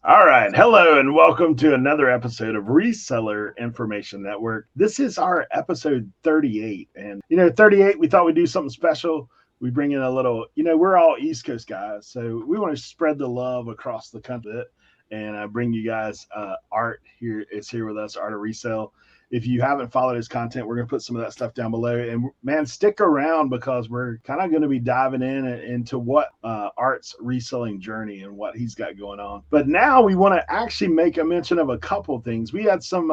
All right. Hello and welcome to another episode of Reseller Information Network. This is our episode 38. And, 38, we thought we'd do something special. We bring in a little, we're all East Coast guys. So we want to spread the love across the country. And I bring you guys Art here is here with us, Art of Resell. If you haven't followed his content, we're going to put some of that stuff down below. And man, stick around because we're kind of going to be diving into what Art's reselling journey and what he's got going on. But now we want to actually make a mention of a couple things. We had some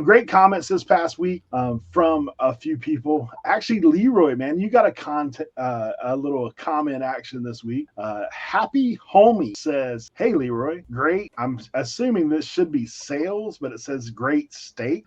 great comments this past week from a few people. Actually, Leroy, man, you got a little comment action this week. Happy Homie says, "Hey, Leroy, great. I'm assuming this should be sales, but it says great steak.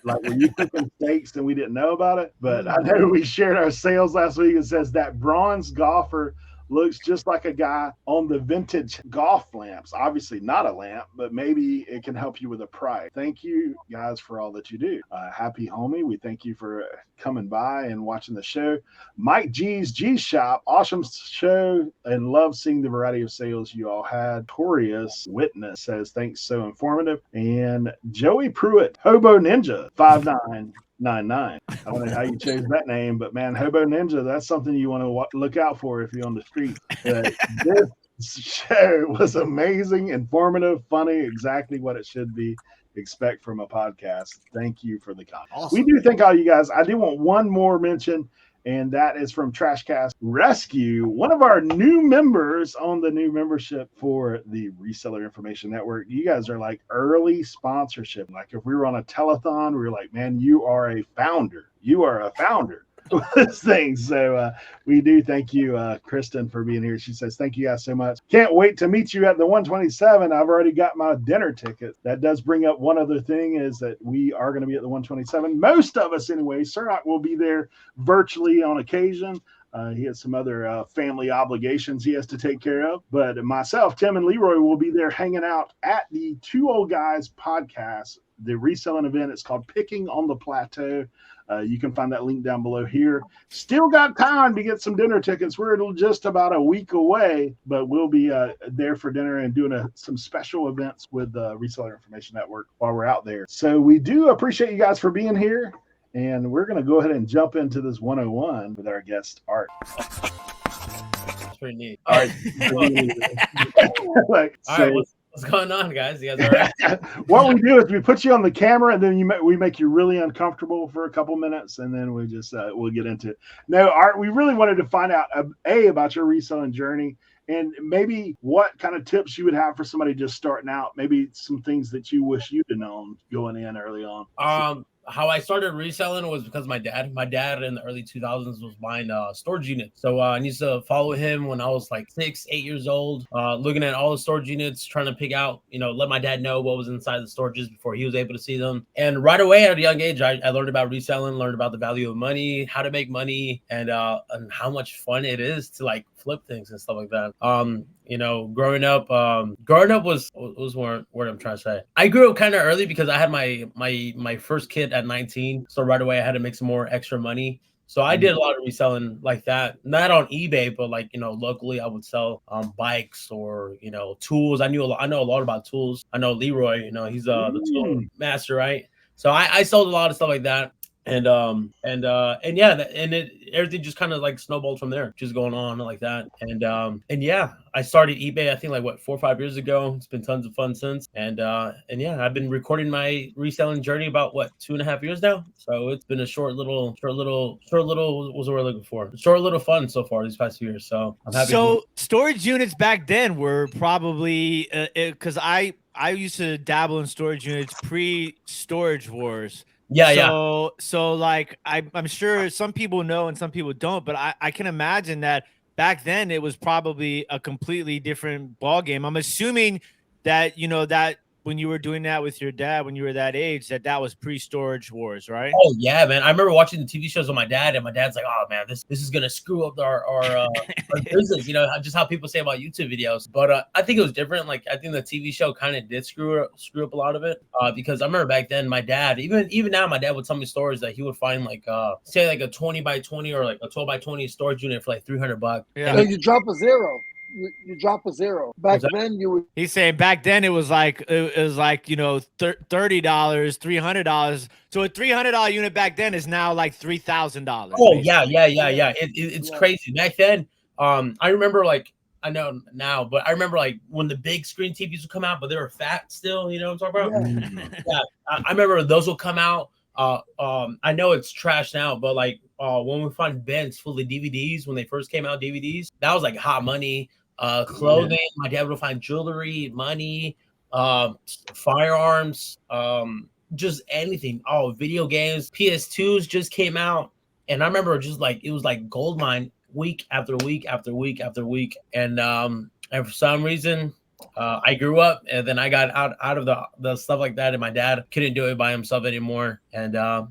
Like, were you cooking steaks and we didn't know about it? But I know we shared our sales last week. It says that bronze golfer looks just like a guy on the vintage golf lamps. Obviously not a lamp, but maybe it can help you with a price. Thank you guys for all that you do. Happy Homie, we thank you for coming by and watching the show. Mike G's G Shop, awesome show and love seeing the variety of sales you all had. Torius Witness says, thanks, so informative. And Joey Pruitt, Hobo Ninja 5999. I don't know how you chose that name, but man, Hobo Ninja, that's something you want to look out for if you're on the street. This show was amazing, informative, funny, exactly what it should be. Expect from a podcast. Thank you for the comment. Awesome. We do thank all you guys. I do want one more mention, and that is from Trashcast Rescue, one of our new members on the new membership for the Reseller Information Network. You guys are like early sponsorship. Like if we were on a telethon, we were like, man, you are a founder. You are a founder of this thing. So we do thank you, Kristen, for being here. She says, thank you guys so much. Can't wait to meet you at the 127. I've already got my dinner ticket. That does bring up one other thing, is that we are going to be at the 127. Most of us anyway. Cernoch will be there virtually on occasion. He has some other family obligations he has to take care of. But myself, Tim, and Leroy will be there hanging out at the Two Old Guys podcast, the reselling event. It's called Picking on the Plateau. You can find that link down below here. Still got time to get some dinner tickets. We're just about a week away, but we'll be there for dinner and doing some special events with the Reseller Information Network while we're out there. So we do appreciate you guys for being here. And we're going to go ahead and jump into this 101 with our guest, Art. That's pretty neat. All right. All right, what's going on, guys? You guys all right? What we do is we put you on the camera, and then we make you really uncomfortable for a couple minutes, and then we just we'll get into it. No, Art, we really wanted to find out, about your reselling journey, and maybe what kind of tips you would have for somebody just starting out, maybe some things that you wish you'd have known going in early on. How I started reselling was because my dad in the early 2000s was buying storage units. So I used to follow him when I was like 6, 8 years old, looking at all the storage units, trying to pick out, let my dad know what was inside the storages before he was able to see them. And right away at a young age, I learned about reselling, learned about the value of money, how to make money, and how much fun it is to like flip things and stuff like that. Growing up was what I'm trying to say. I grew up kind of early because I had my first kid at 19. So right away I had to make some more extra money. So I did a lot of reselling like that, not on eBay, but like, locally I would sell bikes or, tools. I know a lot about tools. I know Leroy, he's the tool master, right? So I sold a lot of stuff like that. And everything just kind of like snowballed from there, just going on like that. And yeah, I started eBay, I think like 4 or 5 years ago. It's been tons of fun since. And yeah, I've been recording my reselling journey about 2.5 years now. So it's been a short little what's the word I'm looking for? Short little fun so far these past few years. So I'm happy. So storage units back then were probably because I used to dabble in storage units pre-PreStorage Wars. So like I'm sure some people know and some people don't, but I can imagine that back then it was probably a completely different ball game. I'm assuming that that when you were doing that with your dad when you were that age, that was PreStorage Wars, right? Oh yeah, man. I remember watching the TV shows with my dad, and my dad's like, "Oh man, this is gonna screw up our business," just how people say about YouTube videos. But I think it was different. Like I think the TV show kind of did screw up a lot of it. Because I remember back then, my dad, even now, my dad would tell me stories that he would find like say like a 20 by 20 or like a 12 by 20 storage unit for like $300. Yeah, and you drop a zero. you drop a zero. Back then you would. He's saying back then it was like $30, $300. So a $300 unit back then is now like $3,000. Oh yeah. It's crazy. Back then, I remember like I know now, but I remember like when the big screen TVs would come out, but they were fat still. You know what I'm talking about? Yeah, I remember those will come out. I know it's trash now, but like when we find bins full of DVDs when they first came out, DVDs, that was like hot money. Clothing. My dad would find jewelry, money, firearms, just anything. Oh, video games. PS2s just came out, and I remember just like it was like gold mine week after week after week after week, and for some reason. I grew up and then I got out of the stuff like that, and my dad couldn't do it by himself anymore. And yeah,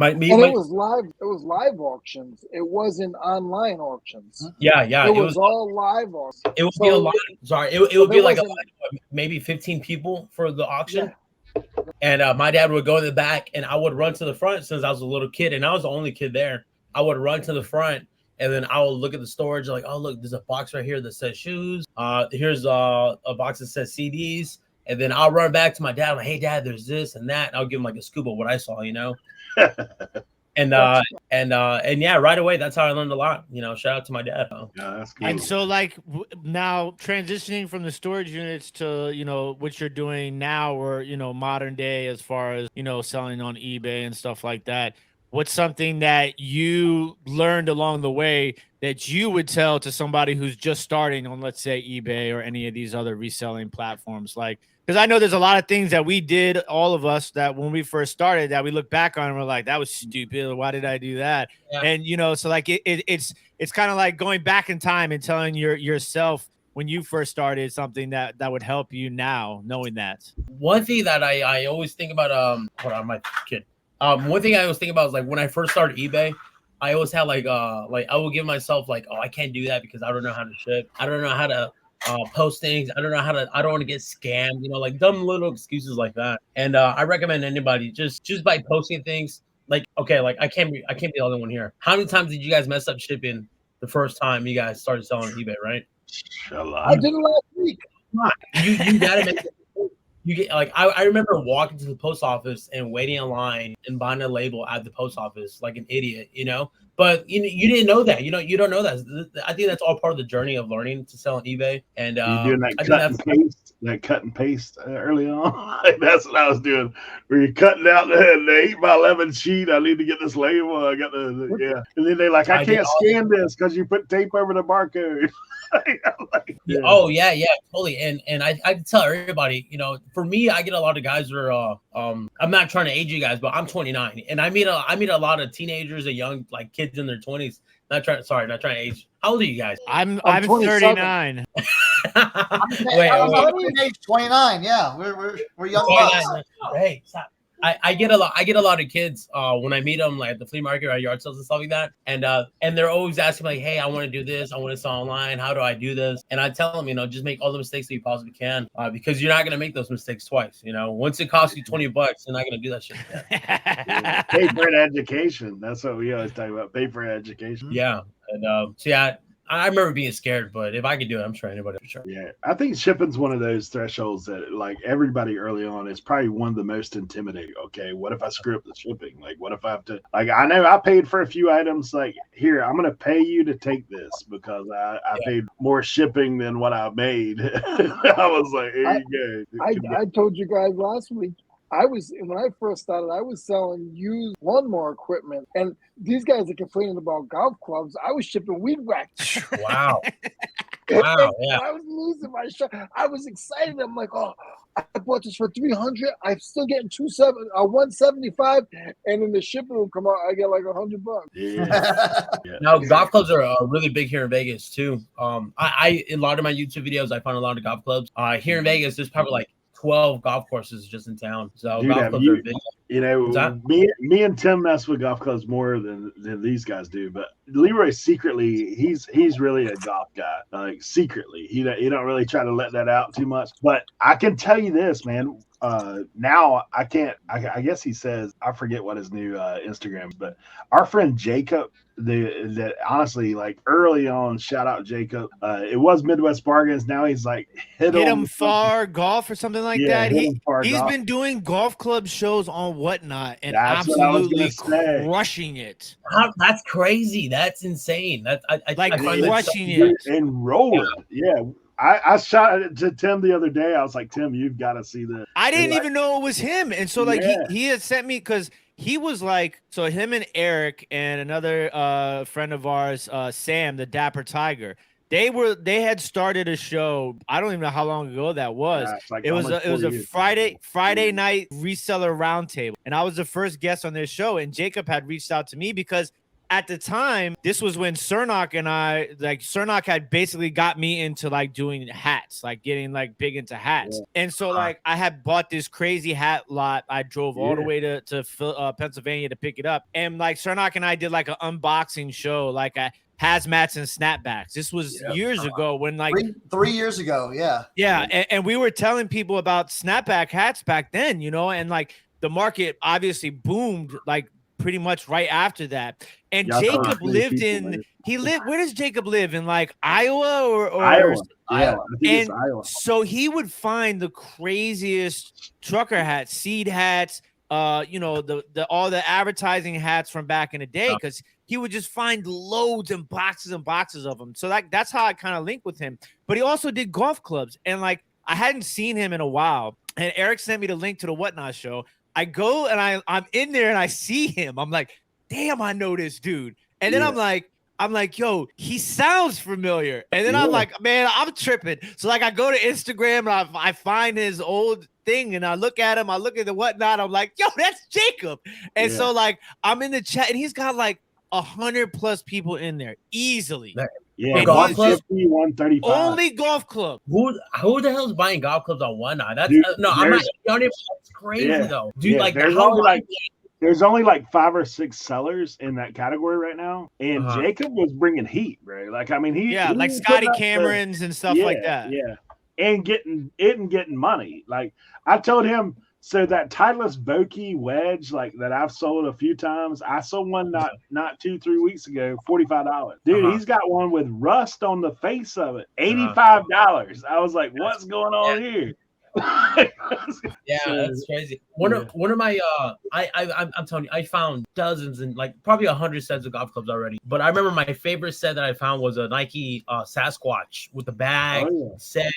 it was live auctions. It wasn't online auctions. Yeah. It was all live auctions. It would be a lot. Sorry, it would be like maybe 15 people for the auction. Yeah. And my dad would go in the back, and I would run to the front since I was a little kid, and I was the only kid there. I would run to the front. And then I will look at the storage like, oh, look, there's a box right here that says shoes. Here's a box that says CDs. And then I'll run back to my dad. I'm like, hey, Dad, there's this and that. And I'll give him like a scoop of what I saw, you know. And yeah, right away, that's how I learned a lot. You know, shout out to my dad. Yeah, that's cool. And so, like, now transitioning from the storage units to what you're doing now, or modern day, as far as selling on eBay and stuff like that. What's something that you learned along the way that you would tell to somebody who's just starting on, let's say, eBay or any of these other reselling platforms? Like, because I know there's a lot of things that we did, all of us, that when we first started, that we look back on and we're like, that was stupid. Why did I do that? Yeah. And, so like it's kind of like going back in time and telling yourself when you first started something that would help you now, knowing that. One thing that I always think about, hold on, my kid. One thing I always think about is like when I first started eBay, I always had like I would give myself like, oh, I can't do that because I don't know how to ship. I don't know how to post things. I don't want to get scammed, like dumb little excuses like that. And I recommend anybody just by posting things like, okay, like I can't be the only one here. How many times did you guys mess up shipping the first time you guys started selling on eBay, right? I did it last week. You gotta make it. You get like I remember walking to the post office and waiting in line and buying a label at the post office like an idiot, But you didn't know that, you don't know that. I think that's all part of the journey of learning to sell on eBay. And you're doing that cut and paste early on. That's what I was doing. Where you're cutting out the 8x11 sheet. I need to get this label. I got and then they're like, I can't scan this because you put tape over the barcode. Oh yeah, totally. And I tell everybody, for me, I get a lot of guys that are I'm not trying to age you guys, but I'm 29, and I meet a lot of teenagers and young like kids in their 20s. Not trying to age. How old are you guys? I'm 39. Wait, age 29. Yeah, we're young bucks. Hey, stop. I get a lot of kids when I meet them like at the flea market or at yard sales and stuff like that, and they're always asking like, hey, I want to do this, I want to sell online, how do I do this? And I tell them, just make all the mistakes that you possibly can, because you're not gonna make those mistakes twice. Once it costs you $20, you're not gonna do that shit again. Pay for an education. That's what we always talk about. Pay for an education. Yeah, and so yeah. I remember being scared, but if I could do it, I'm sure anybody for sure. Yeah, I think shipping's one of those thresholds that, like, everybody early on is probably one of the most intimidating. Okay, what if I screw up the shipping? Like, what if I have to? Like, I know I paid for a few items. Like, here, I'm gonna pay you to take this because I paid more shipping than what I made. I was like, here you go. I told you guys last week. When I first started, I was selling used lawnmower equipment, and these guys are complaining about golf clubs. I was shipping weed whackers. Wow. Wow. Yeah. I was losing my shot. I was excited. I'm like, oh, I bought this for $300. I'm still getting $175, and then the shipping will come out. I get like $100. Yeah. Now, golf clubs are really big here in Vegas too. I in a lot of my YouTube videos, I find a lot of golf clubs. Here in Vegas, there's probably like 12 golf courses just in town. So Dude, golf clubs are big. You know, me and Tim mess with golf clubs more than these guys do. But Leroy secretly, he's really a golf guy. Like secretly, he don't really try to let that out too much. But I can tell you this, man. Now I can't. I guess he says I forget what his new Instagram is, but our friend Jacob. That honestly, like early on, shout out Jacob. It was Midwest Bargains. Now he's like hit him far golf or something like that. He's been doing golf club shows on Whatnot and absolutely crushing it. That's crazy. That's insane. That's I crushing it and rolling. Yeah. I shot it to Tim the other day. I was like, Tim, you've got to see this. I didn't even know it was him. And so like he had sent me because he was like, so him and Eric and another friend of ours, Sam, the Dapper Tiger, they had started a show. I don't even know how long ago that was. Like it was a Friday night reseller roundtable. And I was the first guest on their show. And Jacob had reached out to me because at the time, this was when Cernoch and I, like Cernoch had basically got me into like doing hats, like getting like big into hats. Yeah. And so like I had bought this crazy hat lot. I drove all the way to Pennsylvania to pick it up. And like Cernoch and I did like an unboxing show, like a hazmats and snapbacks. This was years ago when like 3 years ago. Yeah. Yeah. And we were telling people about snapback hats back then, you know, and like the market obviously boomed like pretty much right after that. And Jacob lived in where does Jacob live? In like Iowa or Iowa? Yeah, and Iowa. So he would find the craziest trucker hats, seed hats, you know, the all the advertising hats from back in the day, because he would just find loads and boxes of them. So that's how I kind of linked with him. But he also did golf clubs, and like I hadn't seen him in a while. And Eric sent me the link to the Whatnot show. I go and I'm in there and I see him. I'm like, damn, I know this dude. And then I'm like, yo, he sounds familiar. And then I'm like, man, I'm tripping. So like I go to Instagram and I find his old thing and I look at him. I look at the Whatnot. I'm like, yo, that's Jacob. And so like I'm in the chat and he's got like 100+ people in there easily. Yeah, golf club, 135. Only golf club. Who the hell is buying golf clubs on Whatnot? That's I'm not. That's crazy though, dude. Like there's only like 5 or 6 sellers in that category right now, and Jacob was bringing heat, bro. Like I mean, he like Scotty Camerons and stuff like that. Yeah, and getting money. Like I told him. So that Titleist Vokey wedge, like that I've sold a few times, I sold one not 2-3 weeks ago, $45. Dude, he's got one with rust on the face of it, $85. I was like, what's going on here? That's crazy. One of my I'm telling you, I found dozens and like probably 100 sets of golf clubs already. But I remember my favorite set that I found was a Nike Sasquatch with the bag, set,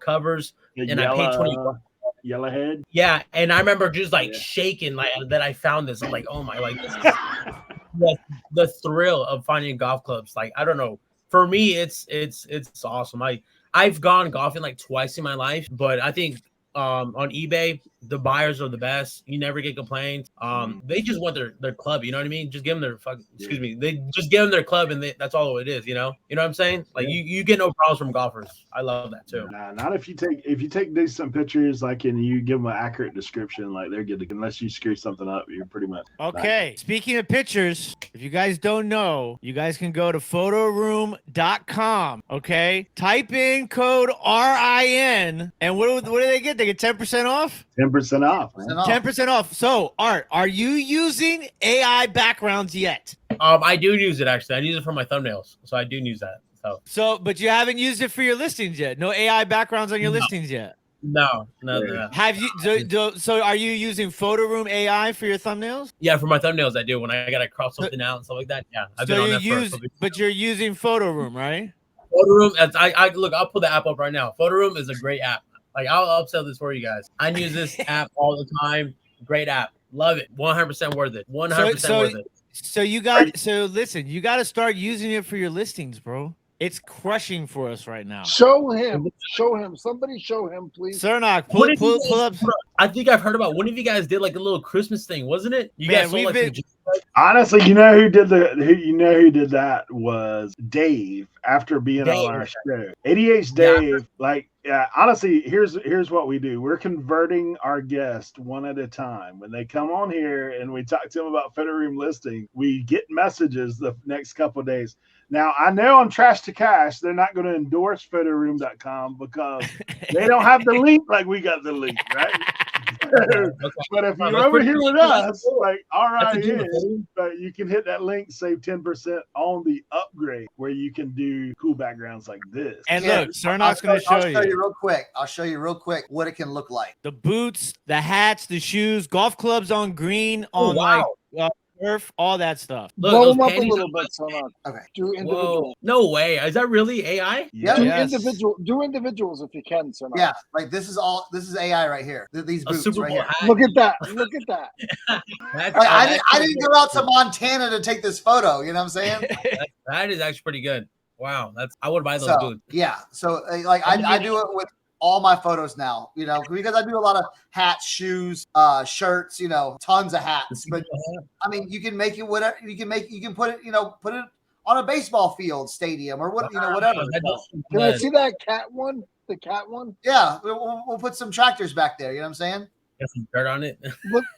covers, and I paid $20. Yellowhead. Yeah, and I remember just like shaking like that I found this. I'm like, oh my, like this is the thrill of finding golf clubs. Like, I don't know. For me, it's awesome. I've gone golfing like twice in my life, but I think on eBay, the buyers are the best. You never get complaints. They just want their club, you know what I mean? Just give them their they just give them their club and that's all it is, you know what I'm saying? Like you get no problems from golfers. I love that too. Nah, not if you take decent pictures, like, and you give them an accurate description, like they're good to, unless you screw something up, you're pretty much okay. Speaking of pictures, if you guys don't know, you guys can go to PhotoRoom.com. Okay, type in code RIN, and what do they get? They get 10% off. 10% off. 10% off. So, Art, are you using AI backgrounds yet? I do use it actually. I use it for my thumbnails, so I do use that. So, but you haven't used it for your listings yet. No AI backgrounds on your listings yet. No. Have you? So, are you using PhotoRoom AI for your thumbnails? Yeah, for my thumbnails, I do. When I gotta cross something out and stuff like that. Yeah, I've been on that but you're using PhotoRoom, right? PhotoRoom. I look. I'll pull the app up right now. PhotoRoom is a great app. Like I'll upsell this for you guys. I use this app all the time. Great app. Love it. 100% worth it. 100% worth it. So listen, you got to start using it for your listings, bro. It's crushing for us right now. Show him. Somebody show him, please. Cernoch, pull up. I think I've heard about one of you guys did like a little Christmas thing, wasn't it? You guys sold honestly, you know who did that was Dave after being on our show. ADH Dave, like Yeah, honestly, here's what we do. We're converting our guests one at a time. When they come on here and we talk to them about PhotoRoom listing, we get messages the next couple of days. Now, I know on Trash to Cash, they're not going to endorse PhotoRoom.com because they don't have the link like we got the link, right? But if you're over here with us, like RIN, you can hit that link, save 10% on the upgrade where you can do cool backgrounds like this. And look, Cernoch's going to show you. I'll show you real quick. I'll show you real quick what it can look like. The boots, the hats, the shoes, golf clubs on green, on like surf, all that stuff. Look, blow them up a little bit, Cernoch. Okay. Do individual. Whoa. No way. Is that really AI? Yeah. Do individuals if you can, Cernoch. Yeah, like this is AI right here. These boots right here. Look at that. Look at that. I didn't go out to Montana to take this photo. You know what I'm saying? That is actually pretty good. Wow. I would buy those boots. Yeah. So like I do it with all my photos now, you know, because I do a lot of hats, shoes, shirts, you know, tons of hats. But I mean, you can make it whatever you can put it, put it on a baseball field, stadium, or what, whatever. Can I see that cat one? The cat one? Yeah, we'll put some tractors back there. You know what I'm saying? Get some dirt on it.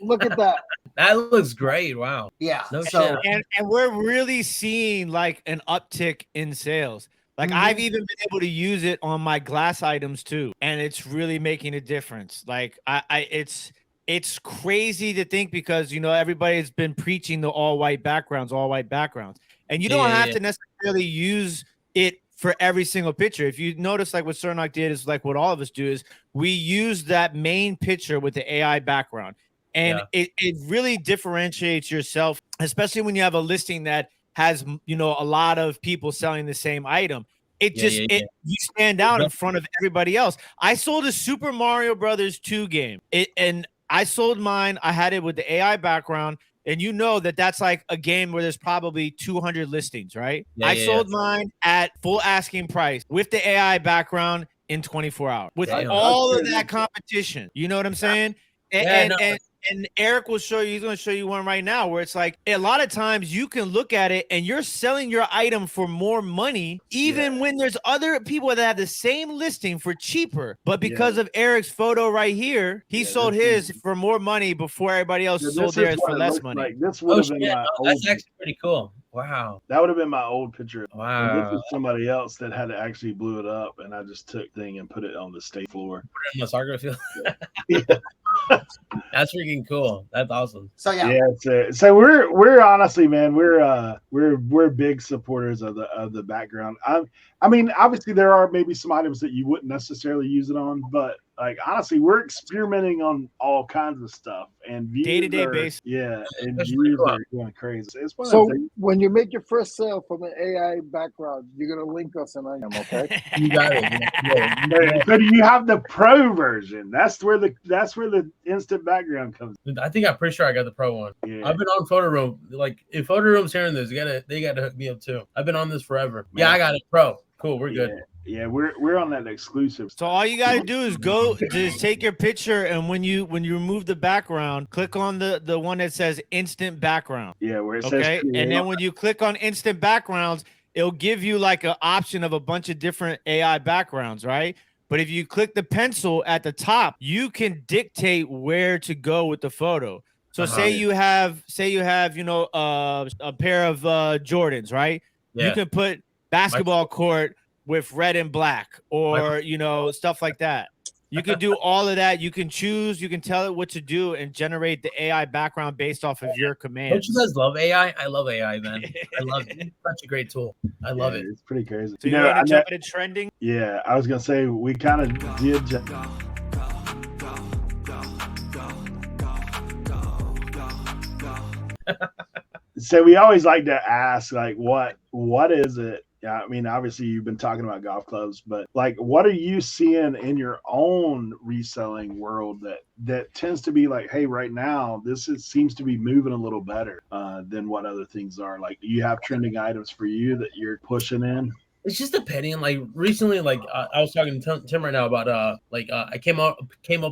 Look at that. That looks great. Wow. Yeah. No so shit. And we're really seeing like an uptick in sales. Like I've even been able to use it on my glass items too, and it's really making a difference. Like it's crazy to think because everybody's been preaching the all white backgrounds, and you don't have to necessarily use it for every single picture. If you notice, like what Cernoch did is like what all of us do is we use that main picture with the AI background, and it really differentiates yourself, especially when you have a listing that has a lot of people selling the same item. You stand out in front of everybody else. I sold a Super Mario Brothers 2 game, and I sold mine. I had it with the AI background, and that's like a game where there's probably 200 listings, right? I sold mine at full asking price with the AI background in 24 hours with all of that competition. You know what I'm saying? And Eric will show you, he's going to show you one right now where it's like a lot of times you can look at it and you're selling your item for more money, even when there's other people that have the same listing for cheaper. But because of Eric's photo right here, he sold his for more money before everybody else sold theirs for less money. Like. This would have been my old that's actually pretty cool. Wow. That would have been my old picture. Wow. And this is somebody else that had to actually blew it up, and I just took thing and put it on the stage floor. Put it in the soccer field. That's freaking cool. That's awesome. So so we're honestly, man, we're big supporters of the background. I mean, obviously there are maybe some items that you wouldn't necessarily use it on, but like honestly, we're experimenting on all kinds of stuff and day-to-day basis. Yeah, and views are going crazy. It's one so when you make your first sale from an AI background, you're gonna link us in them, okay? You got it. So do you have the pro version? That's where the instant background comes. I'm pretty sure I got the pro one. Yeah. I've been on PhotoRoom. Like if PhotoRoom's hearing this, they gotta hook me up too. I've been on this forever. Man. Yeah, I got it pro. Cool, we're good. Yeah, we're on that exclusive. So all you gotta do is just take your picture, and when you remove the background, click on the one that says instant background. Yeah, where it says okay, and then when you click on instant backgrounds, it'll give you like an option of a bunch of different AI backgrounds, right? But if you click the pencil at the top, you can dictate where to go with the photo. So say you have a pair of Jordans, right? Yeah. You can put basketball court with red and black, or stuff like that. You can do all of that. You can choose. You can tell it what to do and generate the AI background based off of your commands. Don't you guys love AI? I love AI, man. I love it. It's such a great tool. I love it. It's pretty crazy. So you want to jump into trending? Yeah, I was gonna say we kind of did. So we always like to ask, like, what is it? Yeah, I mean, obviously you've been talking about golf clubs, but like, what are you seeing in your own reselling world that tends to be like, hey, right now seems to be moving a little better than what other things are? Like, do you have trending items for you that you're pushing in? It's just depending. Like recently, like I was talking to Tim right now about I came up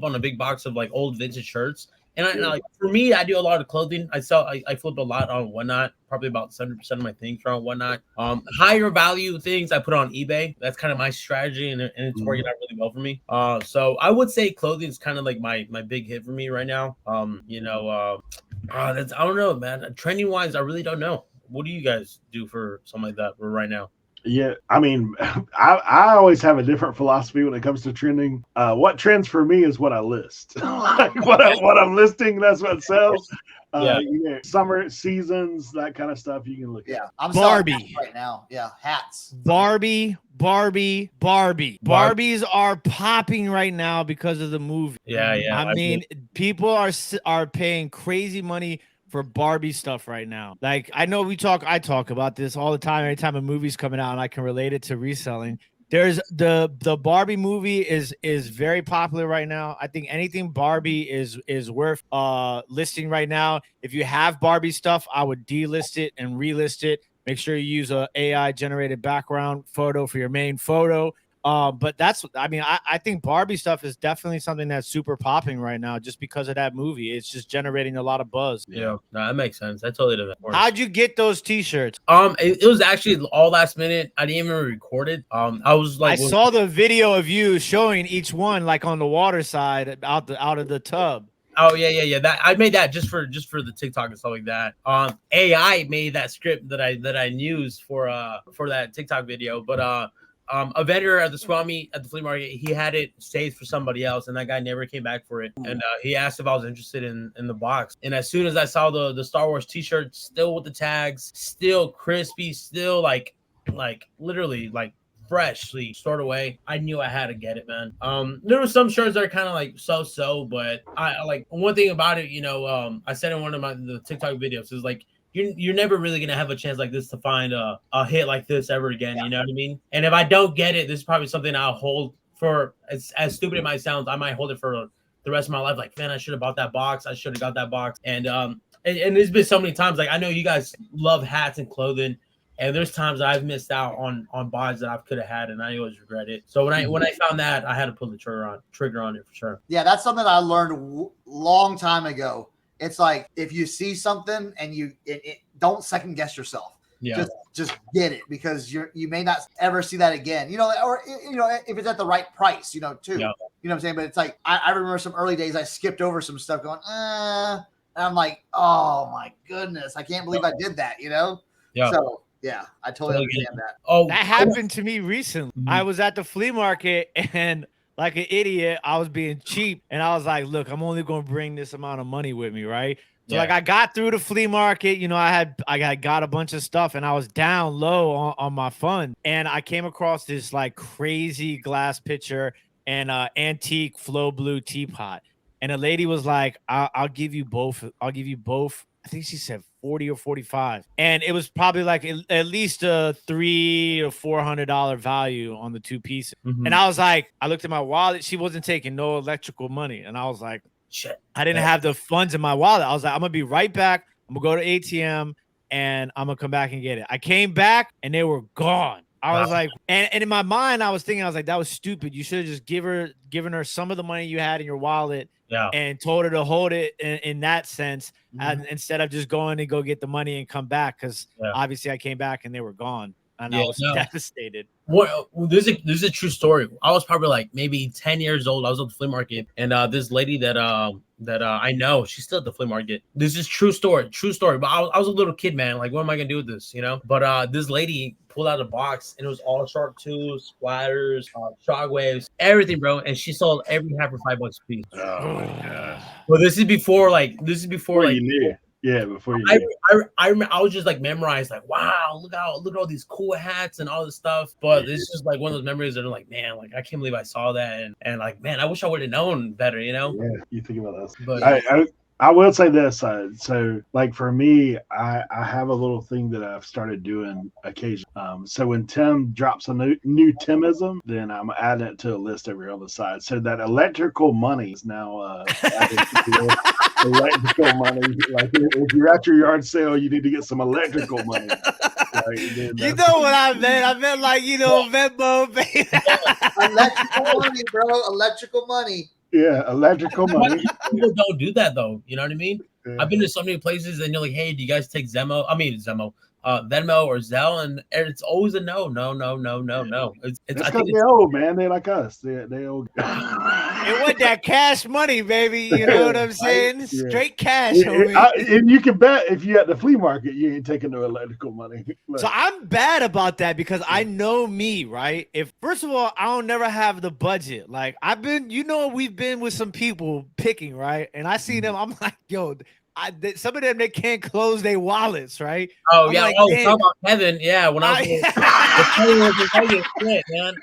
on a big box of like old vintage shirts. And like for me, I do a lot of clothing. I flip a lot on Whatnot. Probably about 70% of my things are on Whatnot. Higher value things I put on eBay. That's kind of my strategy, and it's working out really well for me. So I would say clothing is kind of like my big hit for me right now. That's, I don't know, man. Trending wise, I really don't know. What do you guys do for something like that for right now? Yeah, I mean, I always have a different philosophy when it comes to trending. What trends for me is what I list. Like what I'm listing, that's what sells. Summer seasons, that kind of stuff you can look at. I'm Barbie right now. Yeah, hats. Barbies are popping right now because of the movie. I mean, people are paying crazy money for Barbie stuff right now. Like, I know I talk about this all the time. Every time a movie's coming out, and I can relate it to reselling. There's the Barbie movie is very popular right now. I think anything Barbie is worth listing right now. If you have Barbie stuff, I would delist it and relist it. Make sure you use a AI generated background photo for your main photo. But I think Barbie stuff is definitely something that's super popping right now just because of that movie. It's just generating a lot of buzz. Yeah, no, that makes sense. I totally did that. How'd you get those t-shirts? It was actually all last minute. I didn't even record it. I was like, I saw the video of you showing each one like on the water side out of the tub. Oh yeah. That I made that just for the TikTok and stuff like that. AI made that script that I used for that TikTok video, but a vendor at the swap meet at the flea market, he had it saved for somebody else, and that guy never came back for it. And he asked if I was interested in the box. And as soon as I saw the Star Wars t-shirt, still with the tags, still crispy, still like literally like freshly stored away, I knew I had to get it, man. There were some shirts that are kind of like so, but I like one thing about it, I said in one of the TikTok videos is like, you're never really gonna have a chance like this to find a hit like this ever again. You know what I mean? And if I don't get it, this is probably something I'll hold for, as stupid it might sound, I might hold it for the rest of my life. Like, man, I should have bought that box. I should have got that box. And there's been so many times, like, I know you guys love hats and clothing, and there's times I've missed out on buys that I could have had, and I always regret it. So when I found that, I had to pull the trigger on it for sure. Yeah, that's something I learned long time ago. It's like, if you see something and you don't second guess yourself. Yeah. Just get it, because you may not ever see that again. Or if it's at the right price, too. Yeah. You know what I'm saying? But it's like, I remember some early days I skipped over some stuff going, and I'm like, oh my goodness, I can't believe I did that, Yeah. So yeah, I totally understand that. Oh, that happened to me recently. Mm-hmm. I was at the flea market, and like an idiot, I was being cheap, and I was like, look, I'm only going to bring this amount of money with me, right? So like, I got through the flea market, I got a bunch of stuff, and I was down low on my fund, and I came across this like crazy glass pitcher and antique flow blue teapot, and a lady was like, I'll give you both. I'll give you both. I think she said 40 or 45, and it was probably like at least a $300 or $400 value on the two pieces. Mm-hmm. And I was like, I looked at my wallet. She wasn't taking no electrical money, and I was like, shit, I didn't have the funds in my wallet. I was like, I'm gonna be right back. I'm gonna go to ATM, and I'm gonna come back and get it. I came back, and they were gone. I was like, and in my mind, I was thinking, I was like, that was stupid. You should have just given her some of the money you had in your wallet. Yeah, and told her to hold it in that sense, instead of just going to go get the money and come back, because obviously I came back and they were gone, and I was devastated. Well, there's a true story. I was probably like maybe 10 years old. I was at the flea market, and this lady that I know, she's still at the flea market. This is true story. But I was a little kid, man. Like, what am I gonna do with this? But this lady pulled out a box, and it was all shark tools, splatters, shockwaves, everything, bro. And she sold every hat for $5 a piece. Oh my gosh. Well, this is before you knew. Yeah, before you knew. I was just like memorized, like, wow, look at all these cool hats and all this stuff. But this is just like one of those memories that are like, man, like, I can't believe I saw that, and like, man, I wish I would have known better, Yeah, you think about this. But I will say this. So like, for me, I have a little thing that I've started doing occasionally. So when Tim drops a new Timism, then I'm adding it to a list every other side. So that electrical money is now added to electrical money. Like, if you're at your yard sale, you need to get some electrical money. You know what I meant? I meant like, Venmo, baby. Electrical money, bro. Electrical money. Yeah, electrical money. People don't do that though. You know what I mean? Yeah. I've been to so many places and you're like, hey, do you guys take Venmo or Zelle? And it's always a no. It's That's I because think they old, man. They like us. They old. It was that cash money, baby. You know what I'm saying? Yeah. Straight cash, homie. And you can bet if you at the flea market, you ain't taking no electrical money. Like, So I'm bad about that because I know me, right? If first of all, I don't never have the budget. Like we've been with some people picking, right? And I see them, I'm like, yo, some of them they can't close their wallets, right? Oh I'm yeah. like, Talk about Kevin. Yeah, when I was man.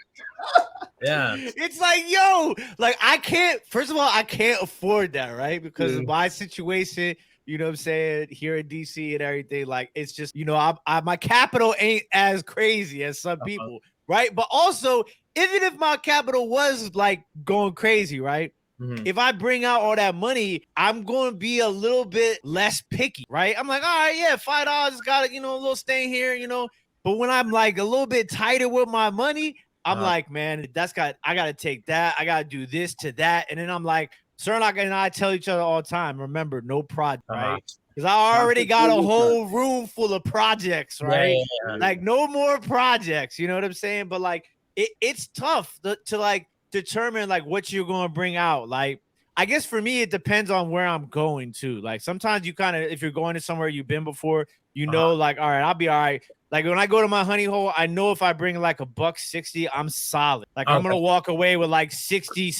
Yeah. It's like, yo, like I can't, first of all, I can't afford that, right? Because of my situation, you know what I'm saying, here in DC and everything. Like, it's just, you know, I my capital ain't as crazy as some people, right? But also, even if my capital was like going crazy, right? If I bring out all that money, I'm going to be a little bit less picky, right? I'm like, all right, yeah, $5 got, you know, a little stain here, you know. But when I'm like a little bit tighter with my money, I'm like, man, I got to take that. I got to do this to that. And then I'm like, Cernoch and I tell each other all the time, remember, no project, right? Because I already got a whole room full of projects, right? Yeah. Like no more projects, you know what I'm saying? But like, it's tough to like determine like what you're going to bring out. Like, I guess for me, it depends on where I'm going to. Like sometimes you kind of, if you're going to somewhere you've been before, you know, like, all right, I'll be all right. Like when I go to my honey hole, I know if I bring like $160, I'm solid. Like I'm gonna walk away with like 60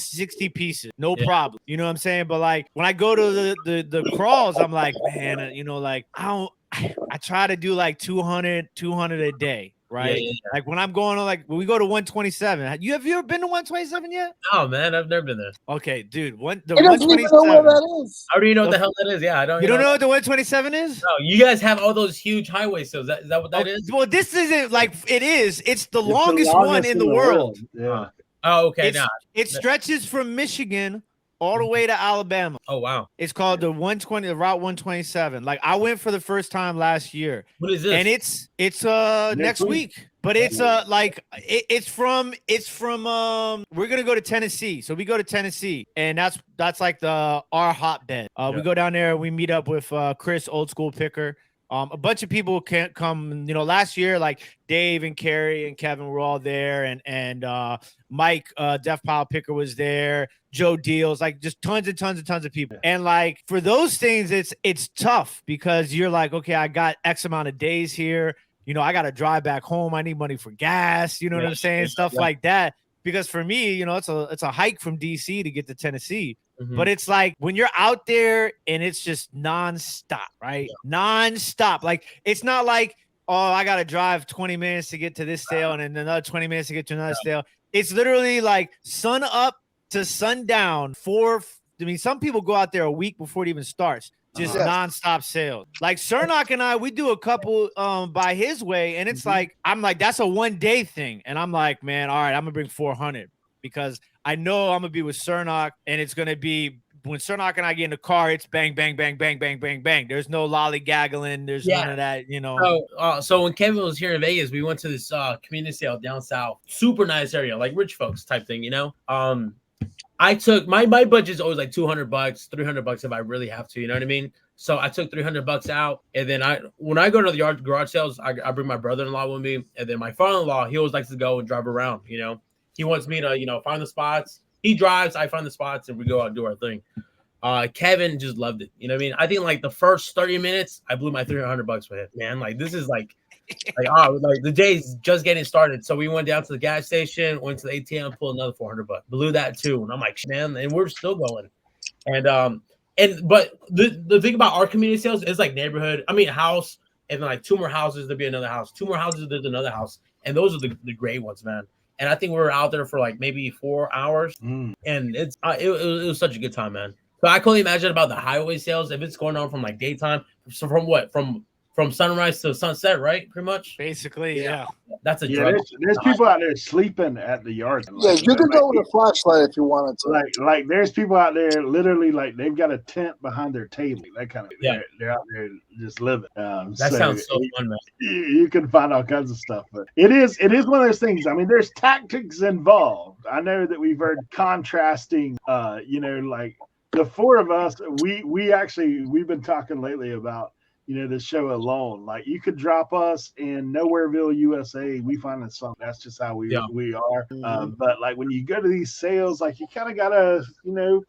pieces, no problem. You know what I'm saying? But like when I go to the crawls, I'm like, man, you know, like I try to do like 200 a day. Right. Yeah. Like when I'm going on, like when we go to 127, have you ever been to 127 yet? Oh man, I've never been there. Okay, dude. I don't even know where that is. I already know what the hell that is. Yeah, I don't. You don't know what the 127 is? No, you guys have all those huge highways. So is that what that is? Well, this isn't like it is. It's the longest one in the world. Yeah. Oh, okay. It stretches from Michigan all the way to Alabama. Oh wow! It's called the Route 127. Like I went for the first time last year. What is this? And it's next week. But it's it's from we're gonna go to Tennessee. So we go to Tennessee, and that's like our hotbed. We go down there, we meet up with Chris, old school picker. A bunch of people can't come, you know, last year, like Dave and Carrie and Kevin were all there, and Mike, Def Pile Picker was there, Joe Deals, like just tons of people. And like for those things, it's tough because you're like, okay, I got X amount of days here. You know, I got to drive back home. I need money for gas. You know what I'm saying? Stuff like that. Because for me, you know, it's a hike from DC to get to Tennessee. But it's like when you're out there and it's just nonstop, right? Nonstop. Like it's not like, oh, I got to drive 20 minutes to get to this sale and then another 20 minutes to get to another sale. It's literally like sun up to sundown. Some people go out there a week before it even starts. Just nonstop sales. Like Cernoch and I, we do a couple by his way, and it's like I'm like that's a one-day thing, and I'm like, man, all right, I'm gonna bring 400 because I know I'm gonna be with Cernoch, and it's gonna be when Cernoch and I get in the car, it's bang, bang, bang, bang, bang, bang, bang. There's no lollygaggling. There's none of that, you know. So when Kevin was here in Vegas, we went to this community sale down south, super nice area, like rich folks type thing, you know. I took my budget's always like $200, $300 if I really have to, you know what I mean? So I took $300 out, and then when I go to the garage sales, I bring my brother-in-law with me, and then my father-in-law, he always likes to go and drive around, you know. He wants me to, you know, find the spots. He drives, I find the spots, and we go out and do our thing. Kevin just loved it, you know what I mean? I think like the first 30 minutes, I blew my $300 with it, man. Like this is like the day's just getting started. So we went down to the gas station, went to the ATM, pulled another $400, blew that too. And I'm like, man, and we're still going. But the thing about our community sales is like house, and then like two more houses, there'll be another house, two more houses, there's another house. And those are the great ones, man. And I think we were out there for like maybe 4 hours, and it was such a good time, man. So I can only imagine about the highway sales if it's going on from like daytime. So from from sunrise to sunset, right? Pretty much. Basically, yeah. That's a drug. There's people out there sleeping at the yard. Yeah, you can go with a flashlight if you wanted to. Like there's people out there literally like they've got a tent behind their table. That kind of they're out there just living. That sounds so fun, man. You can find all kinds of stuff, but it is one of those things. I mean, there's tactics involved. I know that we've heard contrasting. Like the four of us, we've been talking lately about. The show alone. Like you could drop us in Nowhereville, USA. We find it something. That's just how we are. But like when you go to these sales, like you kind of gotta,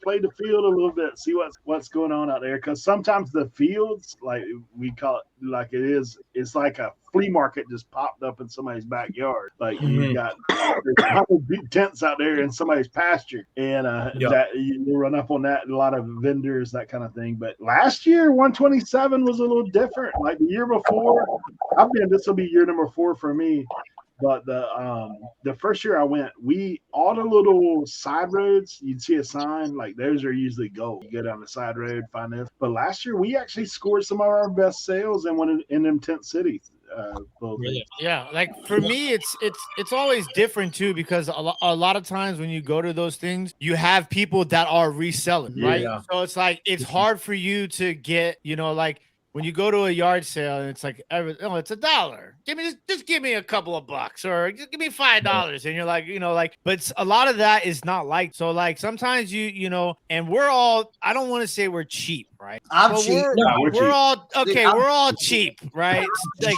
play the field a little bit, see what's going on out there. Because sometimes the fields, like we call it, like it's like a flea market just popped up in somebody's backyard. Like you got tents out there in somebody's pasture, and that you run up on that. A lot of vendors, that kind of thing. But last year, 127 was a little different. Like the year before, this will be year number 4 for me. But the first year I went, all the little side roads, you'd see a sign, like those are usually gold. You go down the side road, find this. But last year we actually scored some of our best sales in one in them tent cities. Really? Yeah, like for me, it's always different too, because a lot of times when you go to those things, you have people that are reselling, right? So it's like it's hard for you to get, like. When you go to a yard sale and it's like, it's $1. Just give me a couple of bucks, or just give me $5. And you're like, but a lot of that is not like, so like sometimes and we're all, I don't want to say we're cheap, right? I'm cheap. We're all, okay. We're all cheap, right? Like,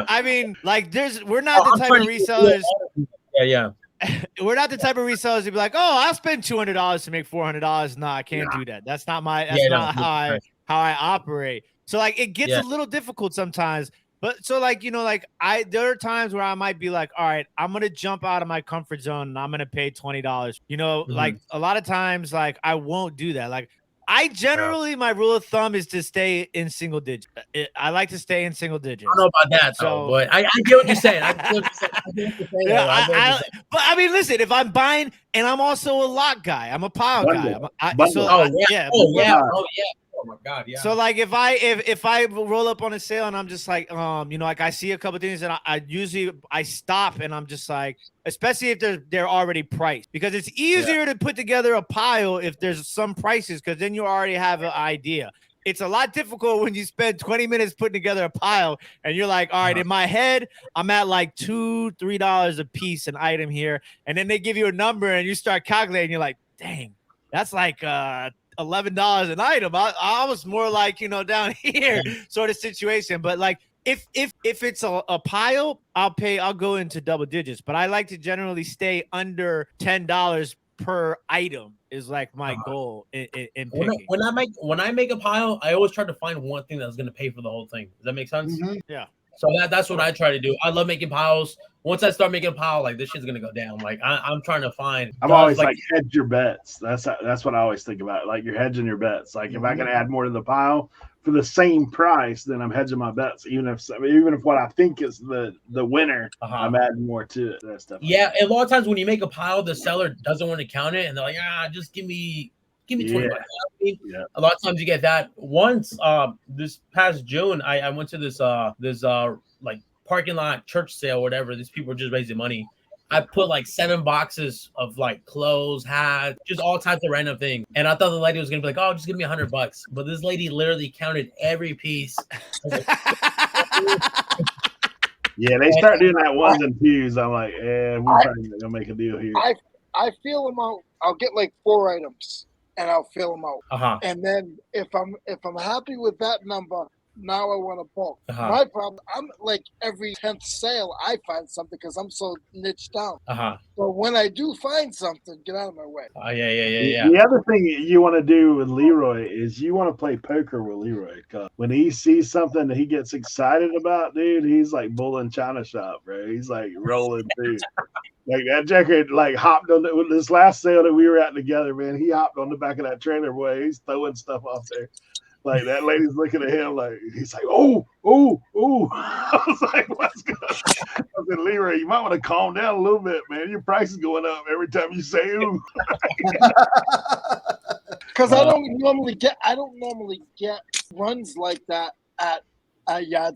I mean, like we're not the type of resellers. Yeah. We're not the type of resellers to be like, oh, I'll spend $200 to make $400. No, I can't do that. That's not how I operate. So like it gets a little difficult sometimes, but so like, there are times where I might be like, all right, I'm going to jump out of my comfort zone and I'm going to pay $20. Like a lot of times, like I won't do that. Like I generally, my rule of thumb is to stay in single digits. I like to stay in single digits. I don't know about that, but I get what you're saying. But I mean, listen, if I'm buying, and I'm also a lot guy, I'm a pile guy. Oh my God, yeah. So like if I roll up on a sale and I'm just like like I see a couple things and I usually stop and I'm just like, especially if they're already priced, because it's easier to put together a pile if there's some prices, because then you already have an idea. It's a lot difficult when you spend 20 minutes putting together a pile and you're like, all right, in my head, I'm at like $2-3 a piece an item here. And then they give you a number and you start calculating. You're like, dang, that's like $11 an item. I was more like, down here sort of situation. But like if it's a pile, I'll go into double digits. But I like to generally stay under $10 per item is like my goal in picking. When I make a pile, I always try to find one thing that's going to pay for the whole thing. Does that make sense? Yeah. So that's what I try to do. I love making piles. Once I start making a pile, like this shit's gonna go down. Like I'm trying to find. I'm always like hedge your bets. That's what I always think about. Like you're hedging your bets. Like if I can add more to the pile for the same price, then I'm hedging my bets. Even if what I think is the winner, I'm adding more to it. That stuff. Yeah, and a lot of times when you make a pile, the seller doesn't want to count it, and they're like, just give me 20 bucks. A lot of times you get that. Once this past June, I went to this like parking lot church sale, whatever. These people are just raising money. I put like 7 boxes of like clothes, hats, just all types of random things. And I thought the lady was gonna be like, "Oh, just give me $100." But this lady literally counted every piece. Yeah, they start doing that ones and twos. I'm like, we're probably gonna make a deal here. I feel them out. I'll get like 4 items and I'll fill them out. And then if I'm happy with that number, now I want to bulk. My problem, I'm like every 10th sale, I find something because I'm so niched down. But when I do find something, get out of my way. Yeah. The other thing you want to do with Leroy is you want to play poker with Leroy. Cause when he sees something that he gets excited about, dude, he's like bull in China shop, bro. He's like rolling through. Like that jacket, like hopped on this last sale that we were at together, man. He hopped on the back of that trailer, boy. He's throwing stuff off there. Like that lady's looking at him like he's like, oh. I was like, what's good? I said, Leroy, you might want to calm down a little bit, man. Your price is going up every time you say ooh. Because I don't normally get runs like that at Yeah.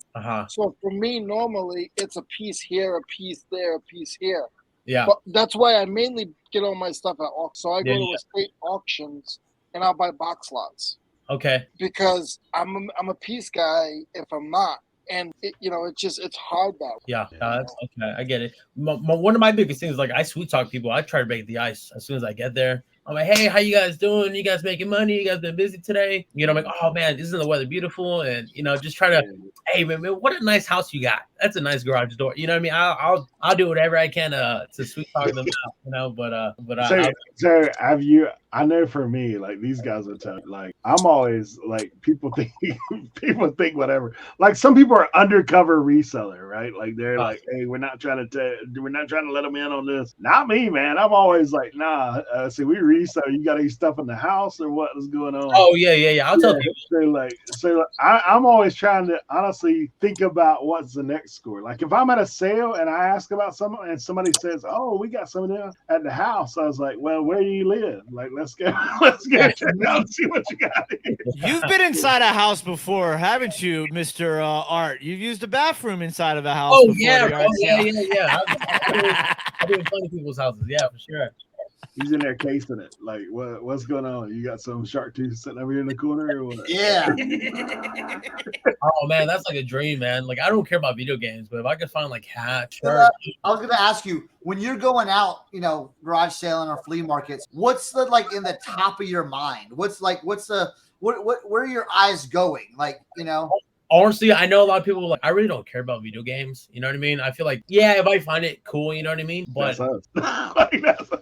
So for me, normally it's a piece here, a piece there, a piece here. Yeah. But that's why I mainly get all my stuff at auction. So I go to estate auctions and I'll buy box lots. Okay. Because I'm a piece guy if I'm not. And it's hard that way. Yeah, that's okay. I get it. One of my biggest things is like I sweet talk people. I try to break the ice as soon as I get there. I'm like, hey, how you guys doing? You guys making money? You guys been busy today? I'm like, oh man, isn't the weather beautiful? And just try to, hey man, what a nice house you got. That's a nice garage door. You know what I mean? I'll do whatever I can to sweet talk them out. So have you? I know for me, like these guys are tough. Like I'm always like people think whatever. Like some people are undercover reseller, right? Like they're like, hey, we're not trying to let them in on this. Not me, man. I'm always like, nah. See, we resell. You got any stuff in the house or what is going on? Oh yeah. I'll tell people. So I'm always trying to honestly think about what's the next score. Like if I'm at a sale and I ask about someone and somebody says, oh, we got some of them at the house. I was like, well, where do you live? Like, let's go check out and see what you got here. You've been inside a house before, haven't you, Mr. Art? You've used a bathroom inside of a house before. Yeah. I've been in funny people's houses. Yeah, for sure. He's in there casing it. Like, what's going on? You got some shark tooth sitting over here in the corner or what? Yeah. Oh man, that's like a dream, man. Like I don't care about video games, but if I could find like hats, shirts. I was gonna ask you, when you're going out, garage selling or flea markets, what's the like in the top of your mind? Where are your eyes going? Like, Honestly, I know a lot of people like I really don't care about video games. You know what I mean? I feel like if I find it cool, you know what I mean. But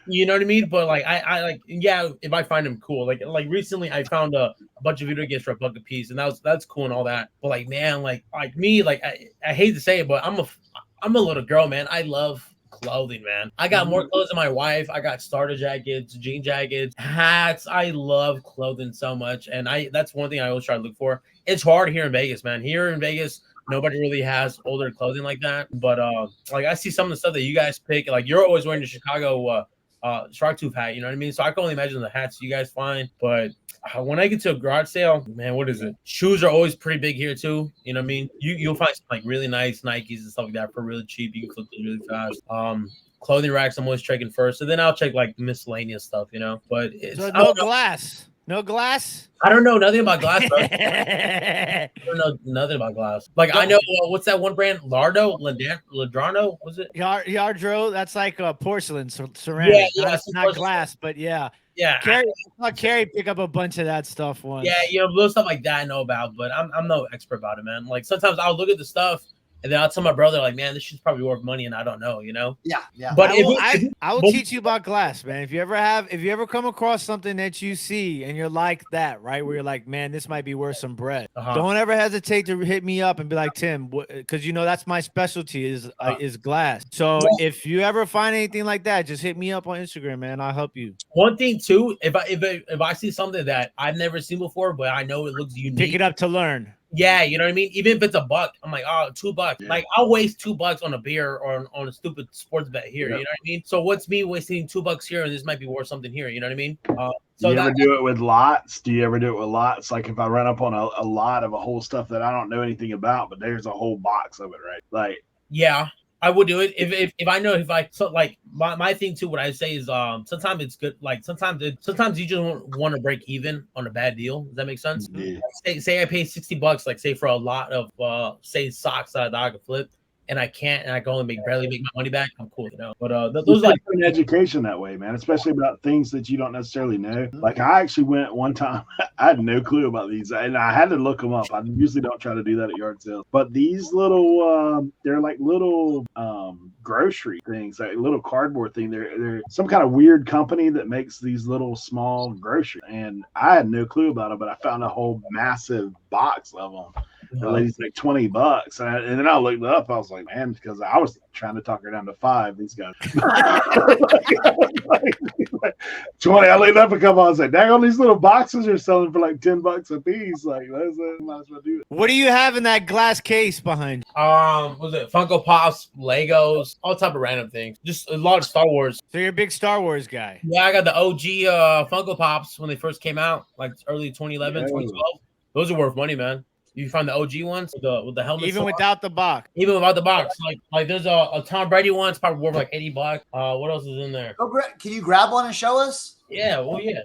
you know what I mean. But like I like if I find them cool, like recently I found a bunch of video games for $1 a piece, and that's cool and all that. But like man, like me, like I hate to say it, but I'm a little girl, man. I love clothing, man. I got more clothes than my wife. I got starter jackets, jean jackets, hats. I love clothing so much, and that's one thing I always try to look for. It's hard here in Vegas, man. Here in Vegas, nobody really has older clothing like that. But like I see some of the stuff that you guys pick. Like you're always wearing the Chicago shark tooth hat. You know what I mean? So I can only imagine the hats you guys find. But when I get to a garage sale, man, what is it? Shoes are always pretty big here too. You know what I mean? You'll find some, like really nice Nikes and stuff like that for really cheap. You can flip them really fast. Clothing racks, I'm always checking first, and then I'll check like miscellaneous stuff. But it's glass. No glass? I don't know nothing about glass. I don't know nothing about glass. Like I know what's that one brand? Lardo Ledrano, was it? Yardro. That's like porcelain, ceramic. Yeah, not glass, but yeah. Yeah, Carrie pick up a bunch of that stuff once. Yeah, little stuff like that I know about, but I'm no expert about it, man. Like sometimes I'll look at the stuff and then I'll tell my brother, like, man, this shit's probably worth money, and I don't know, Yeah. But I will teach you about glass, man. If you ever come across something that you see and you're like that, right, where you're like, man, this might be worth some bread. Don't ever hesitate to hit me up and be like, Tim, because that's my specialty is glass. So if you ever find anything like that, just hit me up on Instagram, man. I'll help you. One thing too, if I see something that I've never seen before, but I know it looks unique, pick it up to learn. Yeah, you know what I mean? Even if it's $1, I'm like, oh, $2. Yeah. Like, I'll waste $2 on a beer or on a stupid sports bet here. Yeah. You know what I mean? So what's me wasting $2 here and this might be worth something here? You know what I mean? So do you ever do it with lots? Do you ever do it with lots? Like if I run up on a lot of a whole stuff that I don't know anything about, but there's a whole box of it, right? Like, yeah. I would do it if I know my thing too. What I say is sometimes it's good. Like sometimes you just want to break even on a bad deal. Does that make sense? Yeah. Say I pay $60, like say for a lot of say socks that I could flip, and I can't, and I can only barely make my money back. I'm cool, But those like an education that way, man. Especially about things that you don't necessarily know. Like I actually went one time. I had no clue about these, and I had to look them up. I usually don't try to do that at yard sales, but these little, they're like little grocery things, like little cardboard thing. They're some kind of weird company that makes these little small groceries, and I had no clue about it, but I found a whole massive box of them. The lady's like $20, and then I looked it up. I was like, man, because I was trying to talk her down to $5. These guys, like 20. I looked up a couple. I was like, dang, all these little boxes are selling for like $10 a piece. Like, might as well do it. What do you have in that glass case behind you? Was it Funko Pops, Legos, all type of random things. Just a lot of Star Wars. So you're a big Star Wars guy. Yeah, I got the OG Funko Pops when they first came out, like early 2011, 2012. Those are worth money, man. You find the OG ones with the helmet. Even without the box. Even without the box. Like there's a Tom Brady one. It's probably worth like $80. What else is in there? Can you grab one and show us? Yeah, well, yeah.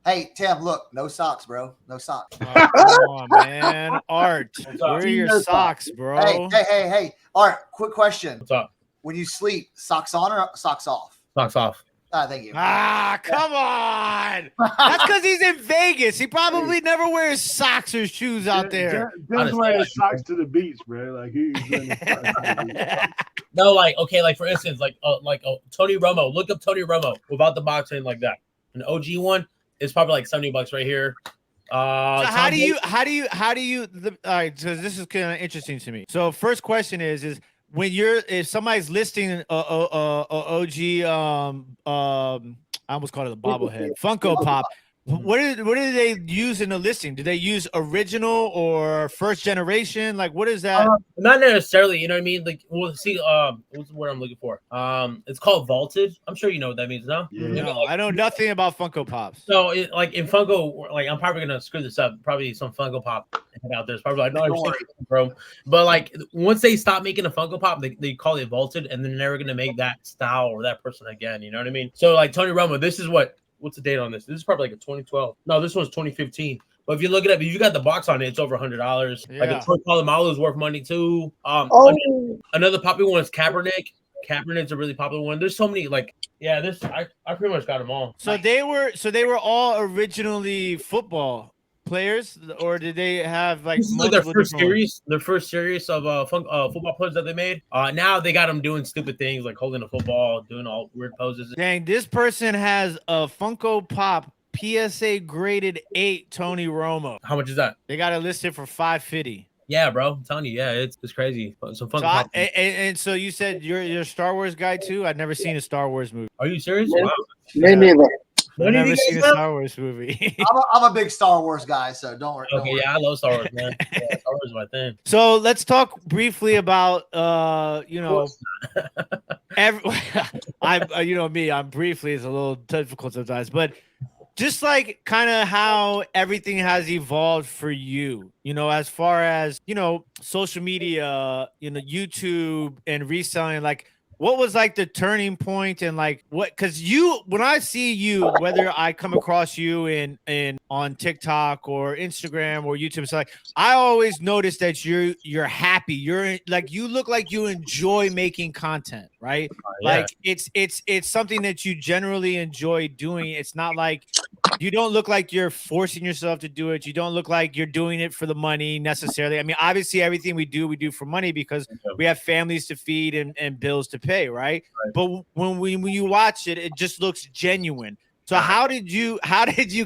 Hey, Tim, look, no socks, bro. No socks. Oh, come on, man. Art, where are your socks, bro? Hey. Art, quick question. What's up? When you sleep, socks on or socks off? Socks off. Thank you. Come on. That's because he's in Vegas. He probably never wears socks or shoes out there. Tim's wearing socks to the beach, bro. Like he's No, like for instance, Tony Romo. Look up Tony Romo without the box and like that. An OG one is probably like $70 right here. So how do you? All right, so this is kind of interesting to me. So first question is when if somebody's listing a OG I almost called it a bobblehead Funko Pop. What do they use in the listing? Do they use original or first generation? Like, what is that? Not necessarily. You know what I mean? Like, we'll see. What's the word I'm looking for? It's called vaulted. I'm sure you know what that means, no? Yeah. No, I know nothing about Funko Pops. So, like in Funko, like I'm probably gonna screw this up. Probably some Funko Pop out there. It's probably like, no, bro. But like once they stop making a Funko Pop, they call it vaulted, and they're never gonna make that style or that person again. You know what I mean? So, like Tony Romo, this is what's the date on this? This is probably like a 2012. No, this one's 2015. But if you look it up, if you got the box on it, it's over $100. Yeah. Like a Troy Polamalu is worth money too. Another popular one is Kaepernick. Kaepernick's a really popular one. There's so many, like, yeah, I pretty much got them all. So they were all originally football players, or did they have like their first series? Their first series of football players that they made. Now they got them doing stupid things like holding a football, doing all weird poses. Dang, this person has a Funko Pop PSA graded 8 Tony Romo. How much is that? They got it listed for $550. Yeah, bro, I'm telling you, yeah, it's crazy. Some fun. And so you said you're a Star Wars guy too? I've never seen a Star Wars movie. Are you serious? Me Wow. neither. I've never seen a Star Wars movie. I'm a big Star Wars guy, so don't worry. Okay, yeah, I love Star Wars, man. Yeah, Star Wars is my thing. So let's talk briefly about I'm briefly is a little difficult sometimes, but just like kind of how everything has evolved for you, as far as, social media, YouTube and reselling, like what was like the turning point and like because when I see you, whether I come across you in on TikTok or Instagram or YouTube, so like I always notice that you're happy. You're like, you look like you enjoy making content, right? Yeah. Like it's something that you generally enjoy doing. It's not like you don't look like you're forcing yourself to do it. You don't look like you're doing it for the money necessarily. I mean, obviously everything we do for money because we have families to feed and bills to pay, right? But when you watch it, it just looks genuine. So how did you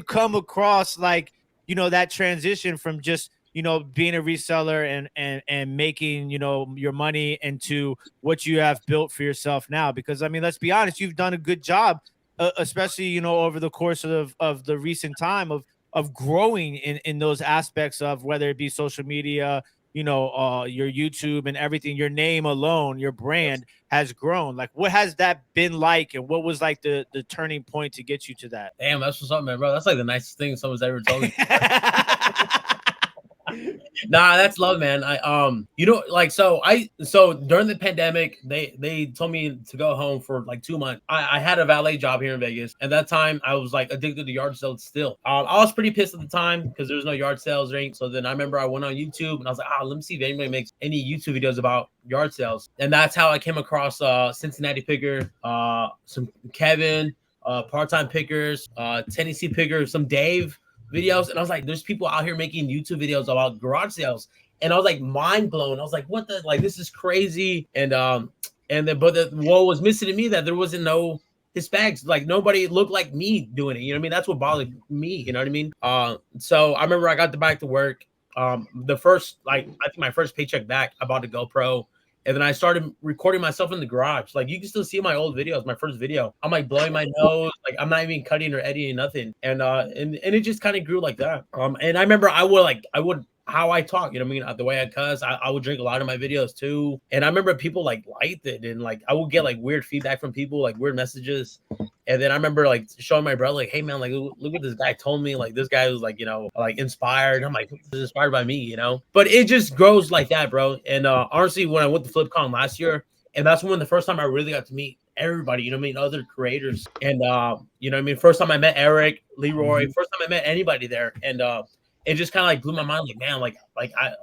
come across like, that transition from just, being a reseller and making, your money into what you have built for yourself now? Because I mean, let's be honest, you've done a good job, especially, over the course of the recent time of growing in those aspects of whether it be social media, your YouTube and everything. Your name alone, your brand has grown. Like, what has that been like, and what was like the turning point to get you to that? Damn, that's what's up, man, bro. That's like the nicest thing someone's ever told me. Nah, that's love, man. So during the pandemic, they told me to go home for like 2 months. I had a valet job here in Vegas. At that time, I was like addicted to yard sales still. I was pretty pissed at the time because there was no yard sales rate. So then I remember I went on YouTube and I was like, let me see if anybody makes any YouTube videos about yard sales. And that's how I came across Cincinnati Picker, some Kevin, part-time pickers, Tennessee Picker, some Dave videos, and I was like, there's people out here making YouTube videos about garage sales, and I was like mind blown. I was like, what the, like, this is crazy. And what was missing to me that there wasn't no Hispanics, like nobody looked like me doing it. You know what I mean? That's what bothered me. You know what I mean? So I remember I got back to work. The first, I think my first paycheck back, I bought a GoPro. And then I started recording myself in the garage. Like, you can still see my old videos, my first video. I'm like blowing my nose. Like, I'm not even cutting or editing, nothing. And it just kind of grew like that. And I remember I would how I talk, you know what I mean? The way I cuss, I would drink a lot of my videos too. And I remember people like liked it. And like, I would get like weird feedback from people, like weird messages. And then I remember like showing my brother, like, hey man, like look what this guy told me. Like this guy was like, like inspired. I'm like, this is inspired by me, But it just grows like that, bro. And honestly, when I went to FlipCon last year, and that's when the first time I really got to meet everybody, other creators. And first time I met Eric, Leroy, first time I met anybody there. And it just kind of like blew my mind, like, man, like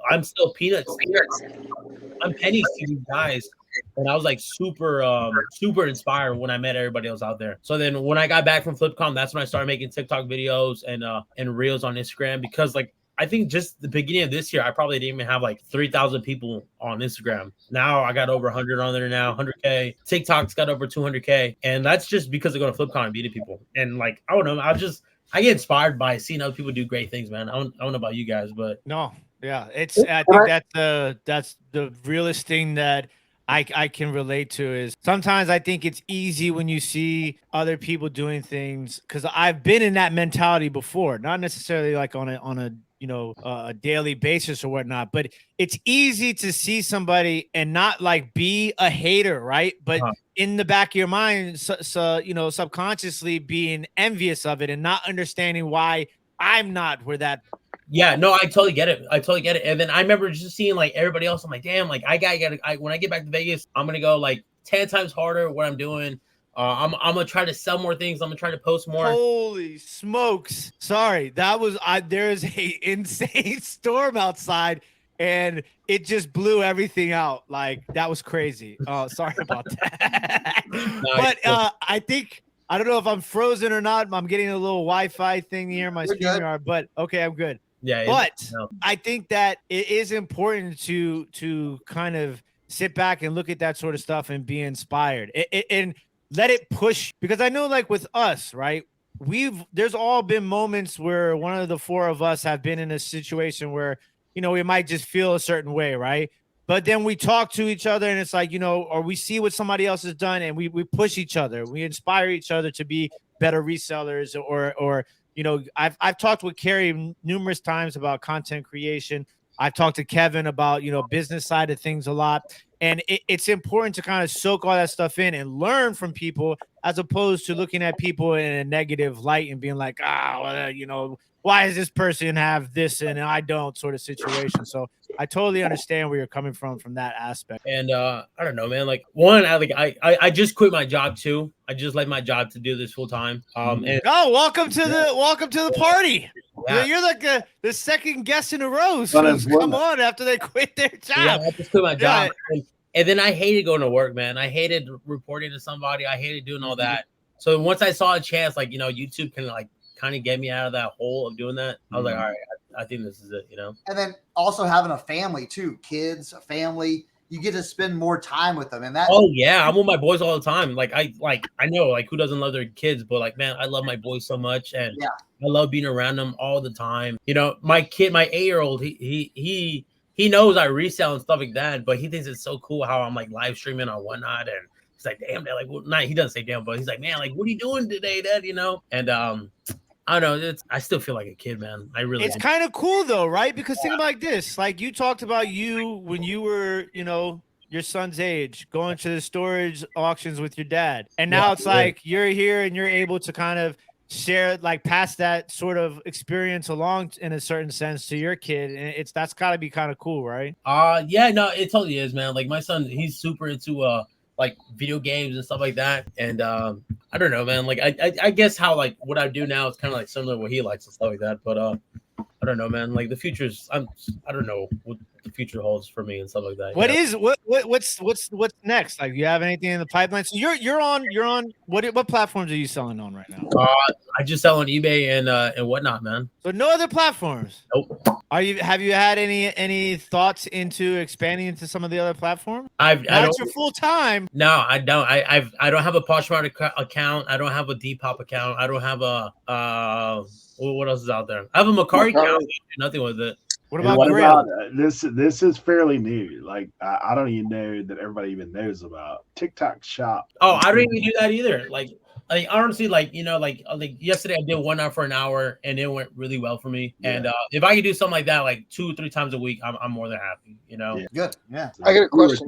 I'm still peanuts. I'm pennies to these guys. And I was like super inspired when I met everybody else out there. So then when I got back from FlipCon, that's when I started making TikTok videos and reels on Instagram, because like I think just the beginning of this year, I probably didn't even have like 3,000 people on Instagram. Now I got over 100 on there now, 100K. TikTok's got over 200K. And that's just because I go to FlipCon and meet people. And like, I don't know, I get inspired by seeing other people do great things, man. I don't know about you guys, but no, yeah, I think that's the realest thing that I can relate to. Is sometimes I think it's easy when you see other people doing things, because I've been in that mentality before, not necessarily like on a daily basis or whatnot, but it's easy to see somebody and not like be a hater, right? But in the back of your mind, subconsciously being envious of it and not understanding why I'm not where that. Yeah, no, I totally get it. And then I remember just seeing like everybody else. I'm like, damn, like when I get back to Vegas, I'm gonna go like 10 times harder what I'm doing. I'm gonna try to sell more things. I'm gonna try to post more. Holy smokes! Sorry, there is a insane storm outside, and it just blew everything out. Like that was crazy. Oh, sorry about that. But I don't know if I'm frozen or not. I'm getting a little Wi-Fi thing here in my StreamYard, but okay, I'm good. Yeah, but I think that it is important to kind of sit back and look at that sort of stuff and be inspired and let it push, because I know like with us, right? There's all been moments where one of the four of us have been in a situation where, we might just feel a certain way, right? But then we talk to each other and it's like, or we see what somebody else has done and we push each other. We inspire each other to be better resellers or I've talked with Carrie numerous times about content creation. I've talked to Kevin about, business side of things a lot. And it's important to kind of soak all that stuff in and learn from people, as opposed to looking at people in a negative light and being like, why does this person have this and I don't, sort of situation. So I totally understand where you're coming from that aspect. And I don't know, man. Like I just quit my job too. I just left my job to do this full time. And welcome to the party. Yeah. You're like the second guest in a row. So come on after they quit their job. Yeah, I just quit my job. And then I hated going to work, man. I hated reporting to somebody. I hated doing all that. So once I saw a chance, like, YouTube can like kind of get me out of that hole of doing that, I was like, all right, I think this is it, And then also having a family too, kids, a family, you get to spend more time with them. And that. Oh yeah, I'm with my boys all the time. Like I know, like, who doesn't love their kids, but like, man, I love my boys so much, and I love being around them all the time. My kid, my 8-year-old, he knows I resell and stuff like that, but he thinks it's so cool how I'm like live streaming or whatnot, and he's like, damn, Dad, like, he doesn't say damn, but he's like, man, like, what are you doing today, Dad? And I don't know. I still feel like a kid, man. It's kind of cool though, right? Because think about like this, like you talked about when you were, your son's age, going to the storage auctions with your dad, and now it's like you're here and you're able to kind of share, like, pass that sort of experience along in a certain sense to your kid, and that's got to be kind of cool, right? Yeah, no, it totally is, man. Like my son, he's super into like video games and stuff like that, and I don't know, man. Like I guess how like what I do now is kind of like similar to what he likes and stuff like that, but I don't know, man. Like the future's, I don't know what the future holds for me and stuff like that. What's next? Like, you have anything in the pipeline? So you're on what platforms are you selling on right now? I just sell on eBay and whatnot, man. So no other platforms? Nope. Have you had any thoughts into expanding into some of the other platforms? That's your full time. No, I don't. I don't have a Poshmark account. I don't have a Depop account. I don't have a what else is out there? I have a Macari account. Nothing with it. What about this? This is fairly new. Like I don't even know that everybody even knows about TikTok Shop. Oh, I don't even do that either. Like honestly, like yesterday I did one hour for an hour and it went really well for me. Yeah. And if I could do something like that like 2 or 3 times a week, I'm more than happy. Yeah. Good. Yeah. I got a question.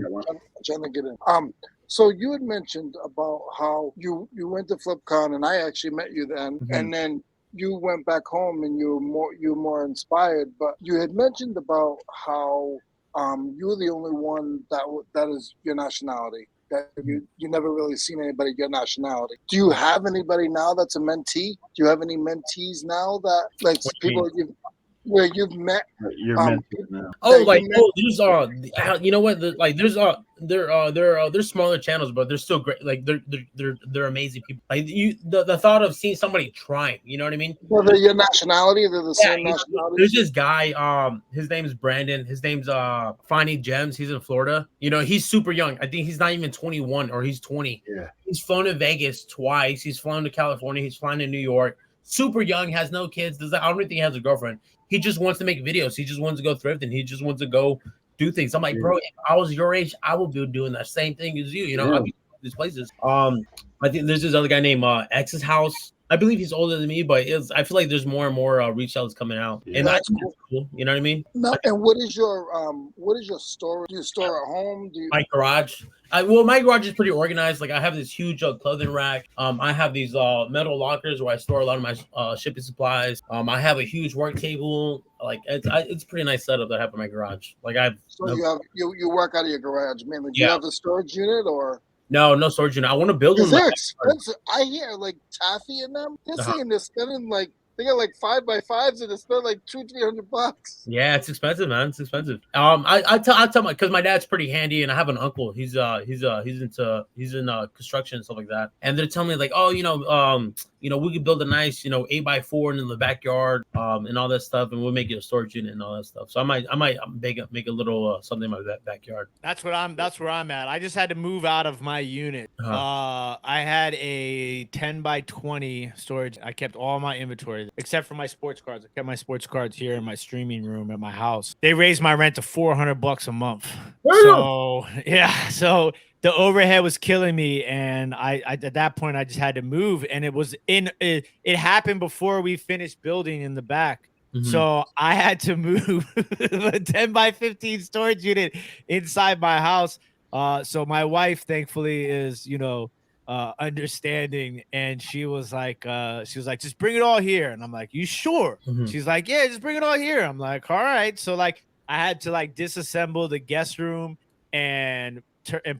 So you had mentioned about how you went to FlipCon, and I actually met you then, and then you went back home and you were more inspired. But you had mentioned about how you were the only one that is your nationality. That you never really seen anybody get nationality. Do you have anybody now that's a mentee? Do you have any mentees now that like people where you've met? You're mentee now. Oh, like there's you know what? Like there's smaller channels, but they're still great. Like they're amazing people. Like the thought of seeing somebody trying, you know what I mean? Well, they're your nationality. They're the same nationality. There's this guy. His name's Brandon. His name's Finding Gems. He's in Florida. You know, he's super young. I think he's not even 21 or he's 20. Yeah. He's flown to Vegas twice. He's flown to California. He's flying to New York. Super young. Has no kids. I don't think he has a girlfriend. He just wants to make videos. He just wants to go thrifting. He just wants to go do things. I'm like, bro, if I was your age, I would be doing that same thing as you. You know, I'd be going to these places. I think there's this other guy named X's House. I believe he's older than me, but I feel like there's more and more resellers coming out, and that's cool. You know what I mean? No, and what is your store? Do you store at home? My garage. My garage is pretty organized. Like I have this huge clothing rack. I have these metal lockers where I store a lot of my shipping supplies. I have a huge work table. Like it's pretty nice setup that I have in my garage. Like you work out of your garage mainly. Do you have the storage unit or? No storage unit. I want to build them. They're expensive. I hear like Taffy and them. They're saying they're spending like they got like 5x5s and they spend like $200-300. Yeah, it's expensive, man. It's expensive. I tell my because my dad's pretty handy and I have an uncle. He's in construction and stuff like that. And they're telling me like, oh, we could build a nice 8x4 in the backyard and all that stuff, and we'll make it a storage unit and all that stuff. So I might make a little something in my backyard. That's where I'm at. I just had to move out of my unit. I had a 10x20 storage. I kept all my inventory except for my sports cards. I kept my sports cards here in my streaming room at my house. They raised my rent to $400 a month. So yeah, so the overhead was killing me, and I at that point I just had to move, and it happened before we finished building in the back. So I had to move a 10x15 storage unit inside my house. So my wife thankfully is understanding, and she was like just bring it all here, and I'm like, you sure? She's like, yeah, just bring it all here. I'm like, all right. So like I had to like disassemble the guest room and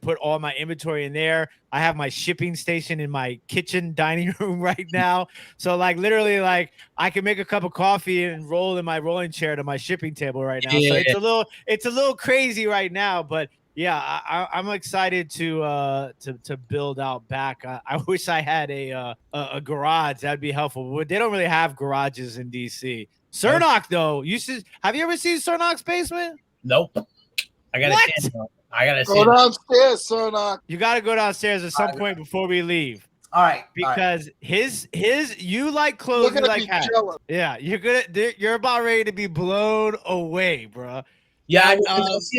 put all my inventory in there. I have my shipping station in my kitchen dining room right now. So like literally like I can make a cup of coffee and roll in my rolling chair to my shipping table right now. So it's a little crazy right now, but yeah, I'm excited to build out back. I wish I had a garage. That'd be helpful. But they don't really have garages in DC. Cernoch though, have you ever seen Cernoch's basement? Nope. I gotta go downstairs, Cernoch. You gotta go downstairs at some point before we leave. All right, because his you like clothes, you like hats. Yeah, you're about ready to be blown away, bro. Yeah,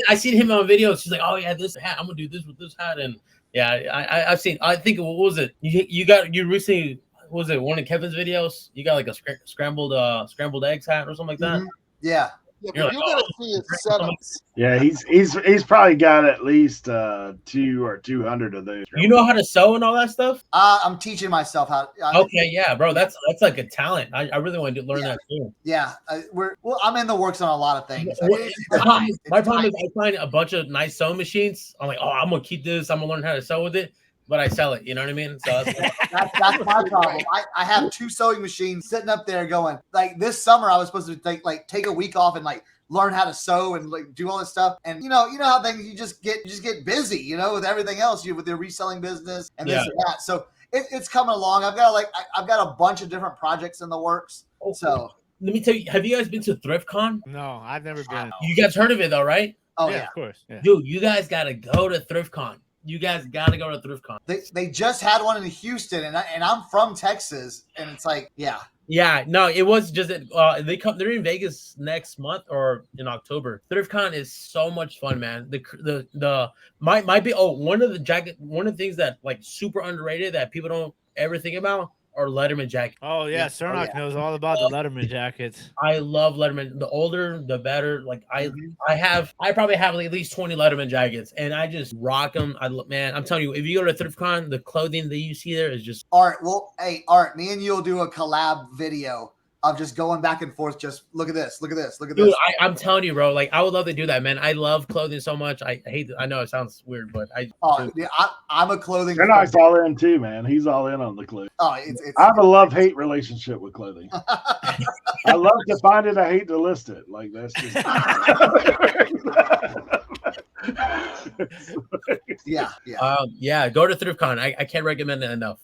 I seen him on videos. She's like, oh yeah, this hat. I'm gonna do this with this hat, and yeah, I've seen. I think what was it? You recently was it one of Kevin's videos? You got like a scrambled eggs hat or something like that. Yeah. Yeah, but you gotta see his setups. Yeah, he's probably got at least 200 or 200 of those. You know how to sew and all that stuff? I'm teaching myself how. Okay, yeah, bro, that's like a talent. I really want to learn that too. Yeah, I'm in the works on a lot of things. My problem is I find a bunch of nice sewing machines. I'm like, oh, I'm gonna keep this. I'm gonna learn how to sew with it. But I sell it, you know what I mean? So that's my problem. I have 2 sewing machines sitting up there going, like this summer I was supposed to take a week off and like learn how to sew and like do all this stuff. And you know how things you just get busy, with everything else, with your reselling business and this and that. So it's coming along. I've got a bunch of different projects in the works. So let me tell you, have you guys been to ThriftCon? No, I've never been. You guys heard of it though, right? Oh yeah, of course. Yeah. Dude, you guys gotta go to ThriftCon. You guys got to go to ThriftCon. They just had one in Houston, and I'm from Texas, and it's like, yeah. Yeah, no, it was just they're in Vegas next month or in October. ThriftCon is so much fun, man. One of the things that like super underrated that people don't ever think about or Letterman jacket. Oh yeah, Cernoch knows all about the Letterman jackets. I love Letterman. The older, the better. Like I probably have at least 20 Letterman jackets, and I just rock them. Man, I'm telling you, if you go to ThriftCon, the clothing that you see there is just. Art, well, hey, Art, me and you'll do a collab video of just going back and forth. Just look at this, look at this, look at this. I'm telling you, bro. Like I would love to do that, man. I love clothing so much. I hate. I know it sounds weird, but I'm a clothing. Cernoch's all in too, man. He's all in on the clothing. Oh, I have a love-hate relationship with clothing. I love to find it. I hate to list it. Like that's just. yeah. Go to ThriftCon. I can't recommend it enough.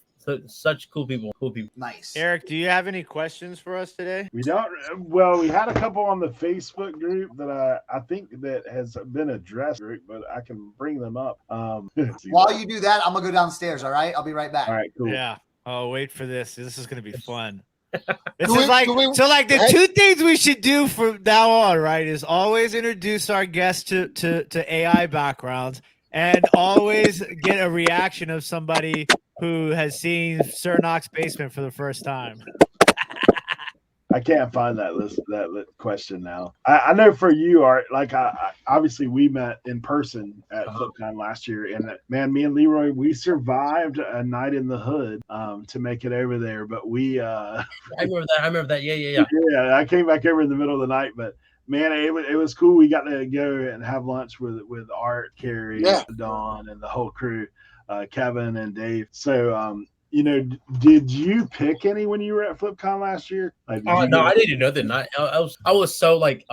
Such cool people. Nice. Eric, do you have any questions for us today? We don't. Well, we had a couple on the Facebook group that I think that has been addressed, but I can bring them up. While you do that, I'm gonna go downstairs. All right, I'll be right back. All right, cool. Yeah. Oh, wait for this. This is gonna be fun. This is like the two things we should do from now on, right? Is always introduce our guests to AI backgrounds and always get a reaction of somebody who has seen Cernoch's basement for the first time. I can't find that question now. I know for you, Art, like I obviously we met in person at FlipCon last year, and man, me and Leroy, we survived a night in the hood to make it over there. But we I remember that. Yeah. Yeah, I came back over in the middle of the night, but man, it was cool. We got to go and have lunch with Art, Carrie, Dawn, and the whole crew, Kevin and Dave. So did you pick any when you were at FlipCon last year? Like, no, I didn't know that. I was so like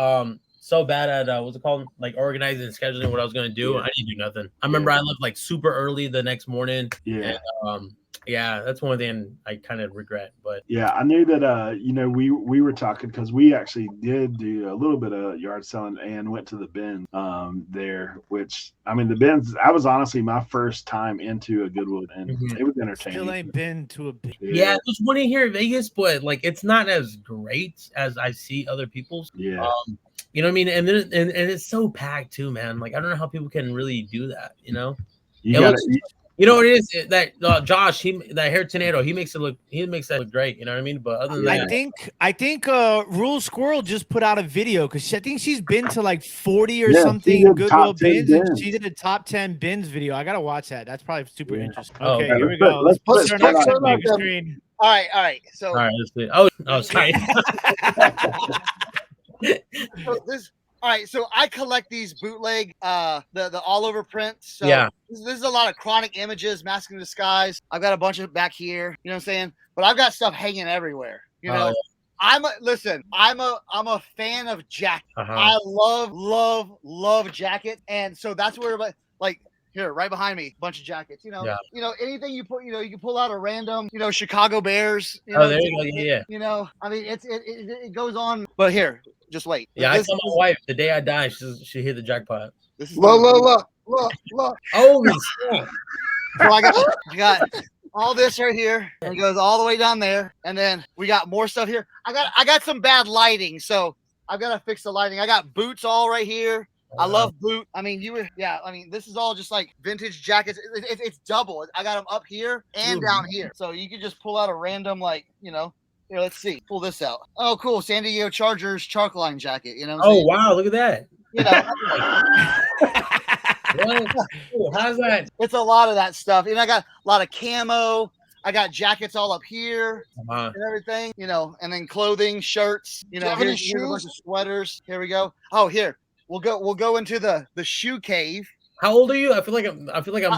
so bad at what's it called, like organizing and scheduling what I was gonna do. I didn't do nothing. I remember I left like super early the next morning. Yeah. And, that's one thing I kind of regret. But yeah, I knew that we were talking because we actually did do a little bit of yard selling and went to the bin there, which I mean the bins, that was honestly my first time into a Goodwood, and it was entertaining. Still ain't been to a bin. Yeah, there's one in here in Vegas, but like it's not as great as I see other people's. Yeah. You know what I mean? And then and it's so packed too, man. Like I don't know how people can really do that, you know? You know what it is that Josh, that hair tornado, he makes that look great. You know what I mean? But other than that, I think Rule Squirrel just put out a video because I think she's been to like 40 or something Goodwill bins, and she did a top 10 bins video. I gotta watch that. That's probably super interesting. Okay, here we go. Let's put Cernochs on the big screen. All right. So all right, let's see. Oh, sorry. So I collect these bootleg, the all over prints. So this is a lot of chronic images, Mask in Disguise. I've got a bunch of back here, you know what I'm saying? But I've got stuff hanging everywhere. You know, I'm a fan of jacket. I love jacket, and so that's where like here right behind me, bunch of jackets. You know, anything you put, you can pull out a random, Chicago Bears. There you go. Yeah. You know, I mean, it goes on, but here. Just wait. Yeah, I told my wife the day I die, she hit the jackpot. This is look. Holy shit. So I got all this right here, and it goes all the way down there, and then we got more stuff here. I got some bad lighting, so I've got to fix the lighting. I got boots all right here. I love boot. I mean, this is all just like vintage jackets. It's double. I got them up here and down here, so you can just pull out a random Here, let's see. Pull this out. Oh, cool. San Diego Chargers chalk line jacket. You know. Wow! Look at that. How's that? It's a lot of that stuff. And I got a lot of camo. I got jackets all up here and everything. And then clothing, shirts. Here's a bunch of sweaters. Here we go. Oh, here we'll go into the shoe cave. How old are you? I feel like I'm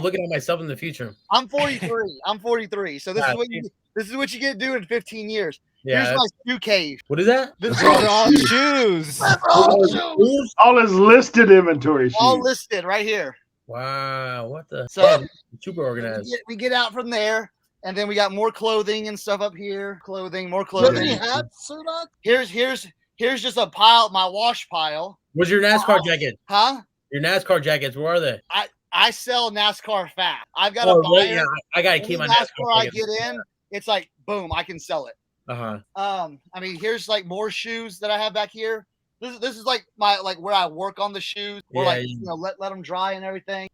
looking at myself in the future. I'm 43. So this is what you get to do in 15 years. Yeah, here's my shoe cave. What is that? This is all shoes. All his listed inventory. All listed right here. Wow, what the? So super organized. We get out from there, and then we got more clothing and stuff up here. More clothing. Any hats, Cernoch? Here's just a pile, my wash pile. Where's your NASCAR jacket? Huh? Your NASCAR jackets, where are they? I sell NASCAR fat. I've got a buyer. Yeah, I gotta keep my NASCAR I get in, it's like boom, I can sell it. I mean, here's like more shoes that I have back here. This is like my where I work on the shoes, or let them dry and everything.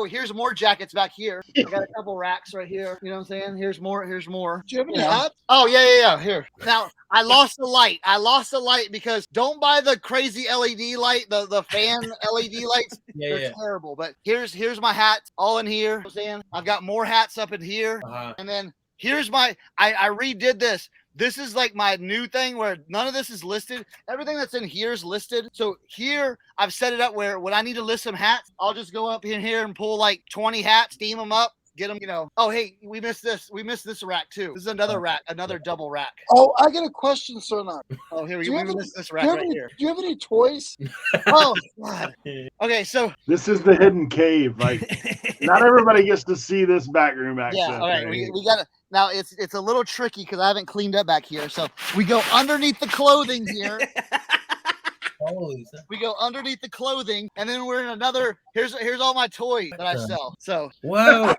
Here's more jackets back here. I got a couple racks right here. You know what I'm saying? Here's more. Do you have any hats? Oh yeah. Here. Now I lost the light because don't buy the crazy LED light, the fan LED lights. They're terrible. But here's my hats all in here. You know what I'm saying? I've got more hats up in here, and then here's I redid this. This is like my new thing where none of this is listed. Everything that's in here is listed. So here I've set it up where when I need to list some hats, I'll just go up in here and pull like 20 hats, steam them up, get them, Oh, hey, we missed this. We missed this rack too. This is another rack, another double rack. Oh, I got a question, Cernoch. Oh, here we missed this rack right here. Do you have any toys? Oh, God. Okay, so. This is the hidden cave. Like, not everybody gets to see this back room access. Yeah, all right. We got to. Now it's a little tricky because I haven't cleaned up back here. So we go underneath the clothing here. We go underneath the clothing, and then we're in another. Here's all my toys that I sell. So whoa.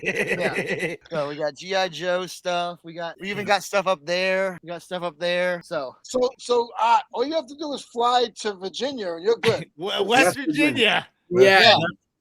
Yeah. So we got G.I. Joe stuff. We even got stuff up there. We got stuff up there. So all you have to do is fly to Virginia and you're good. West Virginia. Yeah.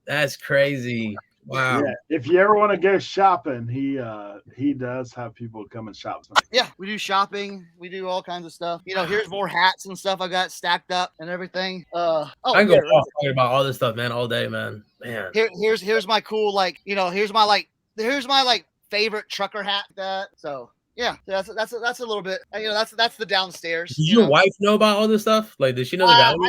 That's crazy. Wow. Yeah. If you ever want to go shopping, he does have people come and shop. Yeah, we do shopping. We do all kinds of stuff. Here's more hats and stuff I got stacked up and everything. I can go off talking about all this stuff, man, all day, man. Here's my cool here's my favorite trucker hat that. So yeah, that's a little bit. That's the downstairs. Does your wife know about all this stuff? Like, does she know the value?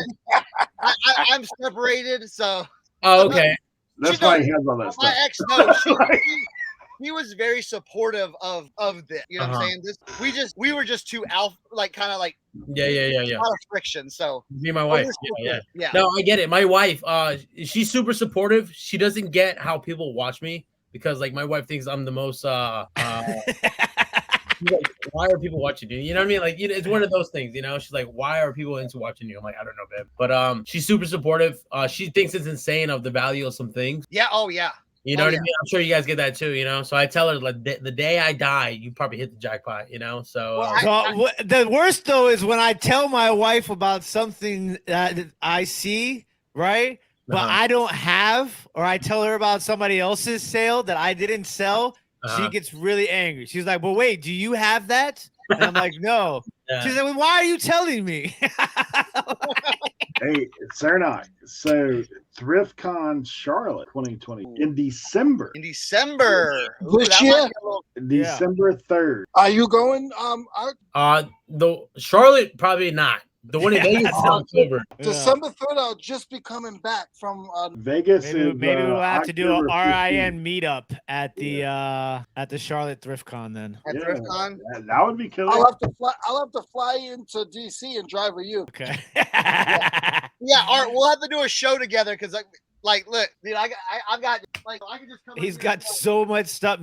I'm separated, so. Oh, okay. That's why he has all that stuff. My ex knows. He was very supportive of this. You know what I'm saying? We were just too kind of like yeah. A lot of friction. So me and my wife. Yeah. No, I get it. My wife, she's super supportive. She doesn't get how people watch me because like my wife thinks I'm the most like, why are people watching you? You know what I mean? Like, it's one of those things, She's like, why are people into watching you? I'm like, I don't know, babe. But she's super supportive. She thinks it's insane of the value of some things. Yeah. Oh, yeah. You know what I mean? I'm sure you guys get that too, So I tell her like the day I die, you probably hit the jackpot, So, the worst though is when I tell my wife about something that I see, right? But I don't have, or I tell her about somebody else's sale that I didn't sell. She gets really angry. She's like, "Well, wait, do you have that?" And I'm like, "No." Yeah. She's like, "Well, why are you telling me?" Hey, Cernoch. So ThriftCon Charlotte 2020 in December. This year? December 3rd. Are you going? The Charlotte probably not. The one in Vegas is October. December 3rd, I'll just be coming back from Vegas. Maybe we'll have to do a RIN meetup at the Charlotte ThriftCon then. At ThriftCon, that would be killer. I'll have to fly into DC and drive with you. Okay. Yeah. All right, we'll have to do a show together because look, dude, I've got I can just come. He's got so much stuff.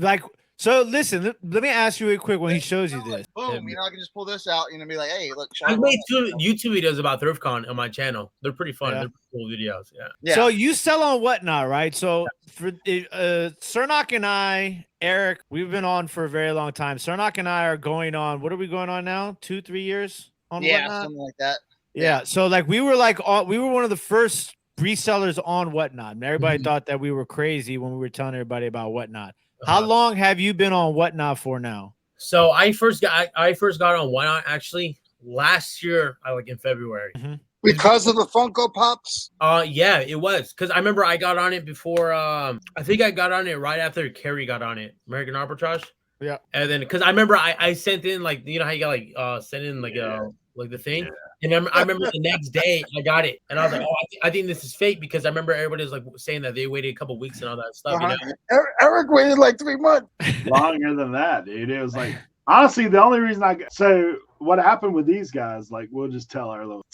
So listen, let me ask you real quick when he shows you this. Boom, I can just pull this out, be like, hey, look. I made 2 YouTube videos about ThriftCon on my channel. They're pretty fun. Yeah. They're cool videos. Yeah. So you sell on Whatnot, right? So for Cernoch and I, Eric, we've been on for a very long time. Cernoch and I are going on. What are we going on now? 2-3 years on Whatnot? Something like that. Yeah. So we were one of the first resellers on Whatnot, and everybody thought that we were crazy when we were telling everybody about Whatnot. How long have you been on Whatnot for now? So I first got on Whatnot actually last year, in February. Because of the Funko Pops? Yeah, it was. Because I remember I got on it before. I think I got on it right after Carrie got on it. American Arbitrage. Yeah. And then because I remember I sent in how you got sent in the thing. Yeah. And I remember the next day I got it, and I was like, "Oh, I think this is fake," because I remember everybody was saying that they waited a couple weeks and all that stuff. Eric waited 3 months. Longer than that, dude. It was honestly the only reason what happened with these guys, we'll just tell our little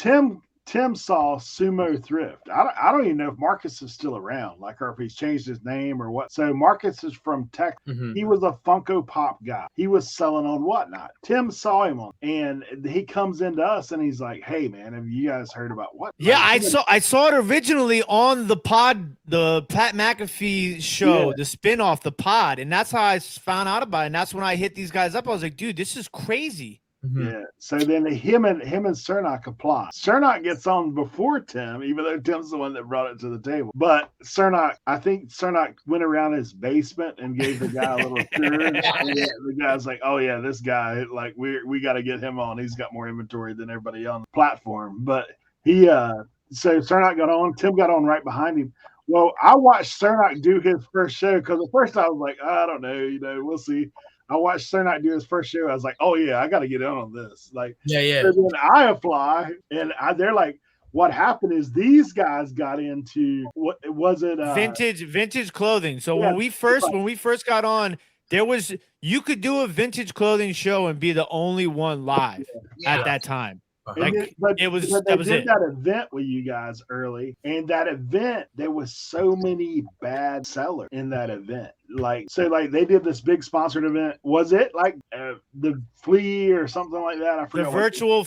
Tim saw Sumo Thrift. I don't even know if Marcus is still around, or if he's changed his name or what. So Marcus is from Texas. He was a Funko Pop guy. He was selling on Whatnot. Tim saw him and he comes into us and he's like, "Hey man, have you guys heard about what?" Yeah, I saw it originally on the pod, the Pat McAfee show, the spinoff, the pod, and that's how I found out about it. And that's when I hit these guys up. I was like, "Dude, this is crazy." Yeah. So then him and Cernoch apply. Cernoch gets on before Tim, even though Tim's the one that brought it to the table. But I think Cernoch went around his basement and gave the guy a little tour. And the guy's like, "Oh yeah, this guy, like we got to get him on. He's got more inventory than everybody on the platform." But so Cernoch got on. Tim got on right behind him. Well, I watched Cernoch do his first show because at first I was like, I don't know, we'll see. I watched Cernoch do his first show. I was like, oh yeah, I got to get in on this. Like, yeah. So then I apply, and they're like, what happened is these guys got into what was it? Vintage clothing. So when we first got on, you could do a vintage clothing show and be the only one live at that time. That event with you guys early, and that event there was so many bad sellers in that event. Like they did this big sponsored event. Was it like the Flea or something like that? I forgot. The virtual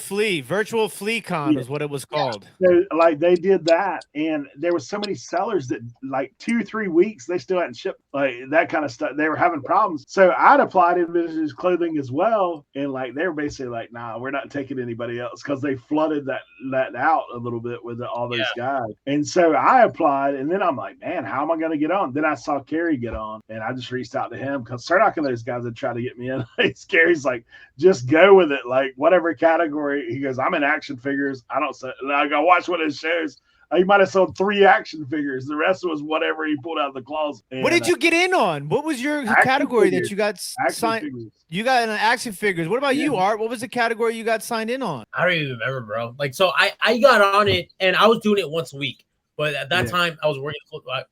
Flea Con is what it was called. So, like they did that, and there was so many sellers that like 2-3 weeks they still hadn't shipped, like that kind of stuff. They were having problems. So I'd applied in vintage clothing as well, and like they were basically like, nah, we're not taking anybody else because they flooded that out a little bit with all those guys. And so I applied, and then I'm like, man, how am I going to get on? Then I saw Kerry get on, and I just reached out to him because Cernoch and those guys had tried to get me in. Kerry's like, just go with it, like whatever category. He goes, I'm in action figures. I don't say. I go watch one of his shows. He might have sold 3 action figures. The rest was whatever he pulled out of the closet. And, what did you get in on? What was your category that you got signed? You got in action figures. What about you, Art? What was the category you got signed in on? I don't even remember, bro. Like, so I got on it, and I was doing it once a week. But at that time, I was working.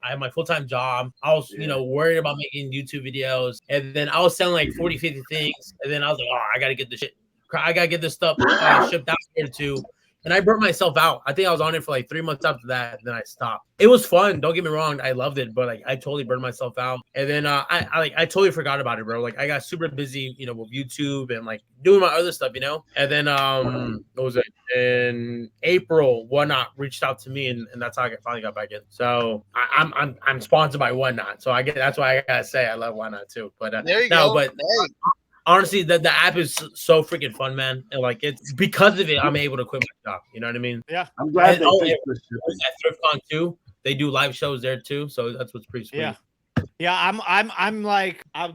I had my full-time job. I was, worried about making YouTube videos. And then I was selling like 40, 50 things. And then I was like, I got to get this shit. I got to get this stuff shipped out here too. And I burnt myself out. I think I was on it for like 3 months after that. And then I stopped. It was fun. Don't get me wrong. I loved it. But like I totally burned myself out. And then I totally forgot about it, bro. Like I got super busy, with YouTube and like doing my other stuff, And then what was it? In April, Whatnot reached out to me, and that's how I finally got back in. So I'm sponsored by Whatnot. So that's why I gotta say I love Whatnot too. But there you go. But honestly, the app is so freaking fun, man. And like it's because of it, I'm able to quit my job. You know what I mean? Yeah. I'm glad at ThriftCon too. They do live shows there too. So that's what's pretty sweet. Yeah. Yeah, I'm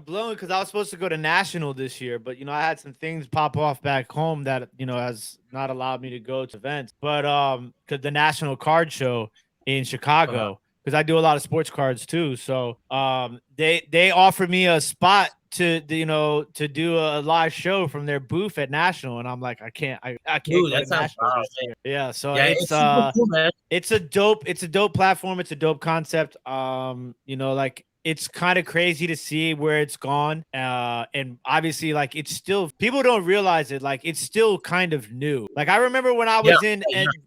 blown because I was supposed to go to National this year, but I had some things pop off back home that has not allowed me to go to events. But because the National Card Show in Chicago, because I do a lot of sports cards too. So they offered me a spot to do a live show from their booth at National, and I'm like, I can't Dude, go to National this year. Yeah, so it's cool, man. It's a dope platform. It's a dope concept. Like it's kind of crazy to see where it's gone. And obviously, like it's still, people don't realize it. Like it's still kind of new. Like I remember when I was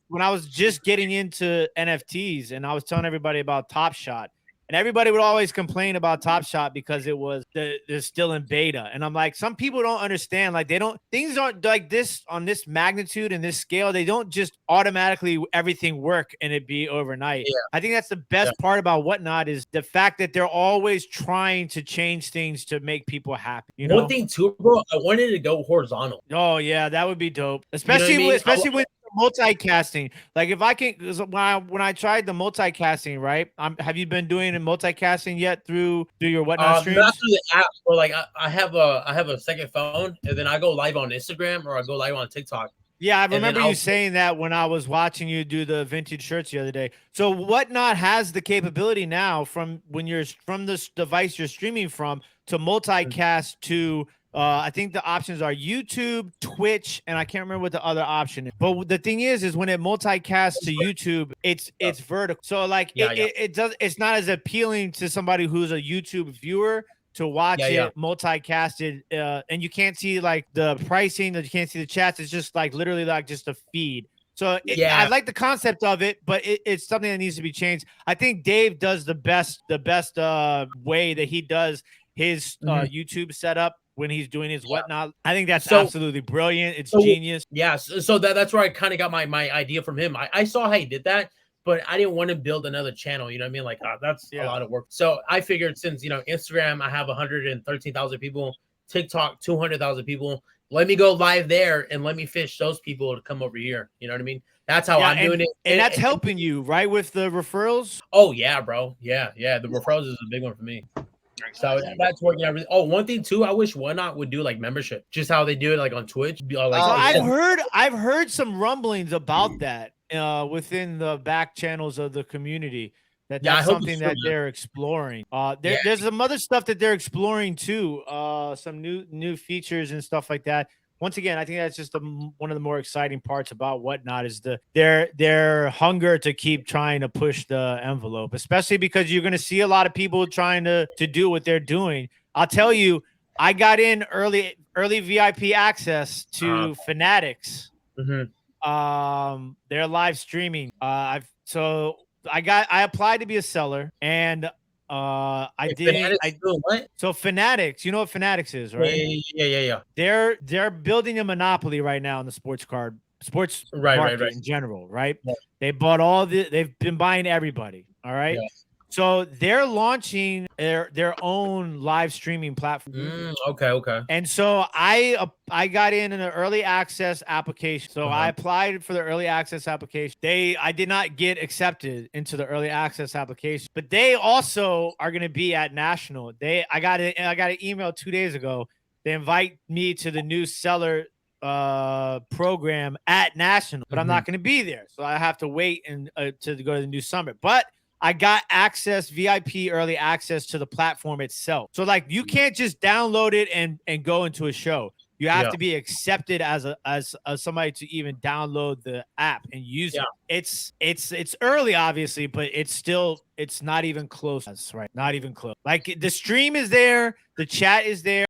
when I was just getting into NFTs, and I was telling everybody about Top Shot. And everybody would always complain about Top Shot because it was they're still in beta. And I'm like, some people don't understand. Like things aren't like this on this magnitude and this scale. They don't just automatically everything work and it be overnight. Yeah. I think that's the best part about Whatnot is the fact that they're always trying to change things to make people happy. One thing too, bro, I wanted to go horizontal. Oh yeah, that would be dope. Especially with multicasting. Like if I can, when I tried the multicasting, right? Have you been doing multicasting yet through your Whatnot streams? Not through the app, but like I have a second phone, and then I go live on Instagram or I go live on TikTok. Yeah, I remember you saying that when I was watching you do the vintage shirts the other day. So Whatnot has the capability now from this device you're streaming from to multicast to I think the options are YouTube, Twitch, and I can't remember what the other option is. But the thing is when it multicasts to YouTube, it's vertical. So like it's not as appealing to somebody who's a YouTube viewer to watch it multicasted, and you can't see like the pricing, you can't see the chats. It's just like literally like just a feed. So I like the concept of it, but it's something that needs to be changed. I think Dave does the best way that he does his YouTube setup when he's doing his Whatnot. I think that's absolutely brilliant. It's genius. Yeah. So that's where I kind of got my idea from him. I saw how he did that, but I didn't want to build another channel. You know what I mean? Like that's a lot of work. So I figured since, Instagram, I have 113,000 people, TikTok, 200,000 people. let me go live there and let me fish those people to come over here. You know what I mean? That's how I'm doing it. And that's helping you, right? With the referrals? Oh, yeah, bro. Yeah. The referrals is a big one for me. So that's working everything. Oh, one thing too, I wish Whatnot would do like membership, just how they do it like on Twitch. I've heard some rumblings about that within the back channels of the community. That's something that they're exploring. There's some other stuff that they're exploring too. Some new features and stuff like that. Once again, I think that's just one of the more exciting parts about Whatnot is their hunger to keep trying to push the envelope, especially because you're going to see a lot of people trying to do what they're doing. I'll tell you, I got in early VIP access to Fanatics. They're live streaming. I applied to be a seller, and So Fanatics, you know what Fanatics is, right? Yeah. They're building a monopoly right now in the sports market in general, right? Yeah. They've been buying everybody. All right. Yeah. So they're launching their own live streaming platform. Okay. And so I got in an early access application. So I applied for the early access application. I did not get accepted into the early access application, but they also are going to be at National. I got an email 2 days ago. They invite me to the new seller program at National, but I'm not going to be there. So I have to wait to go to the new summit. But I got VIP early access to the platform itself. So like you can't just download it and go into a show. You have to be accepted as somebody to even download the app and use it. It's early, obviously, but it's not even close. That's right. Not even close. Like the stream is there, the chat is there.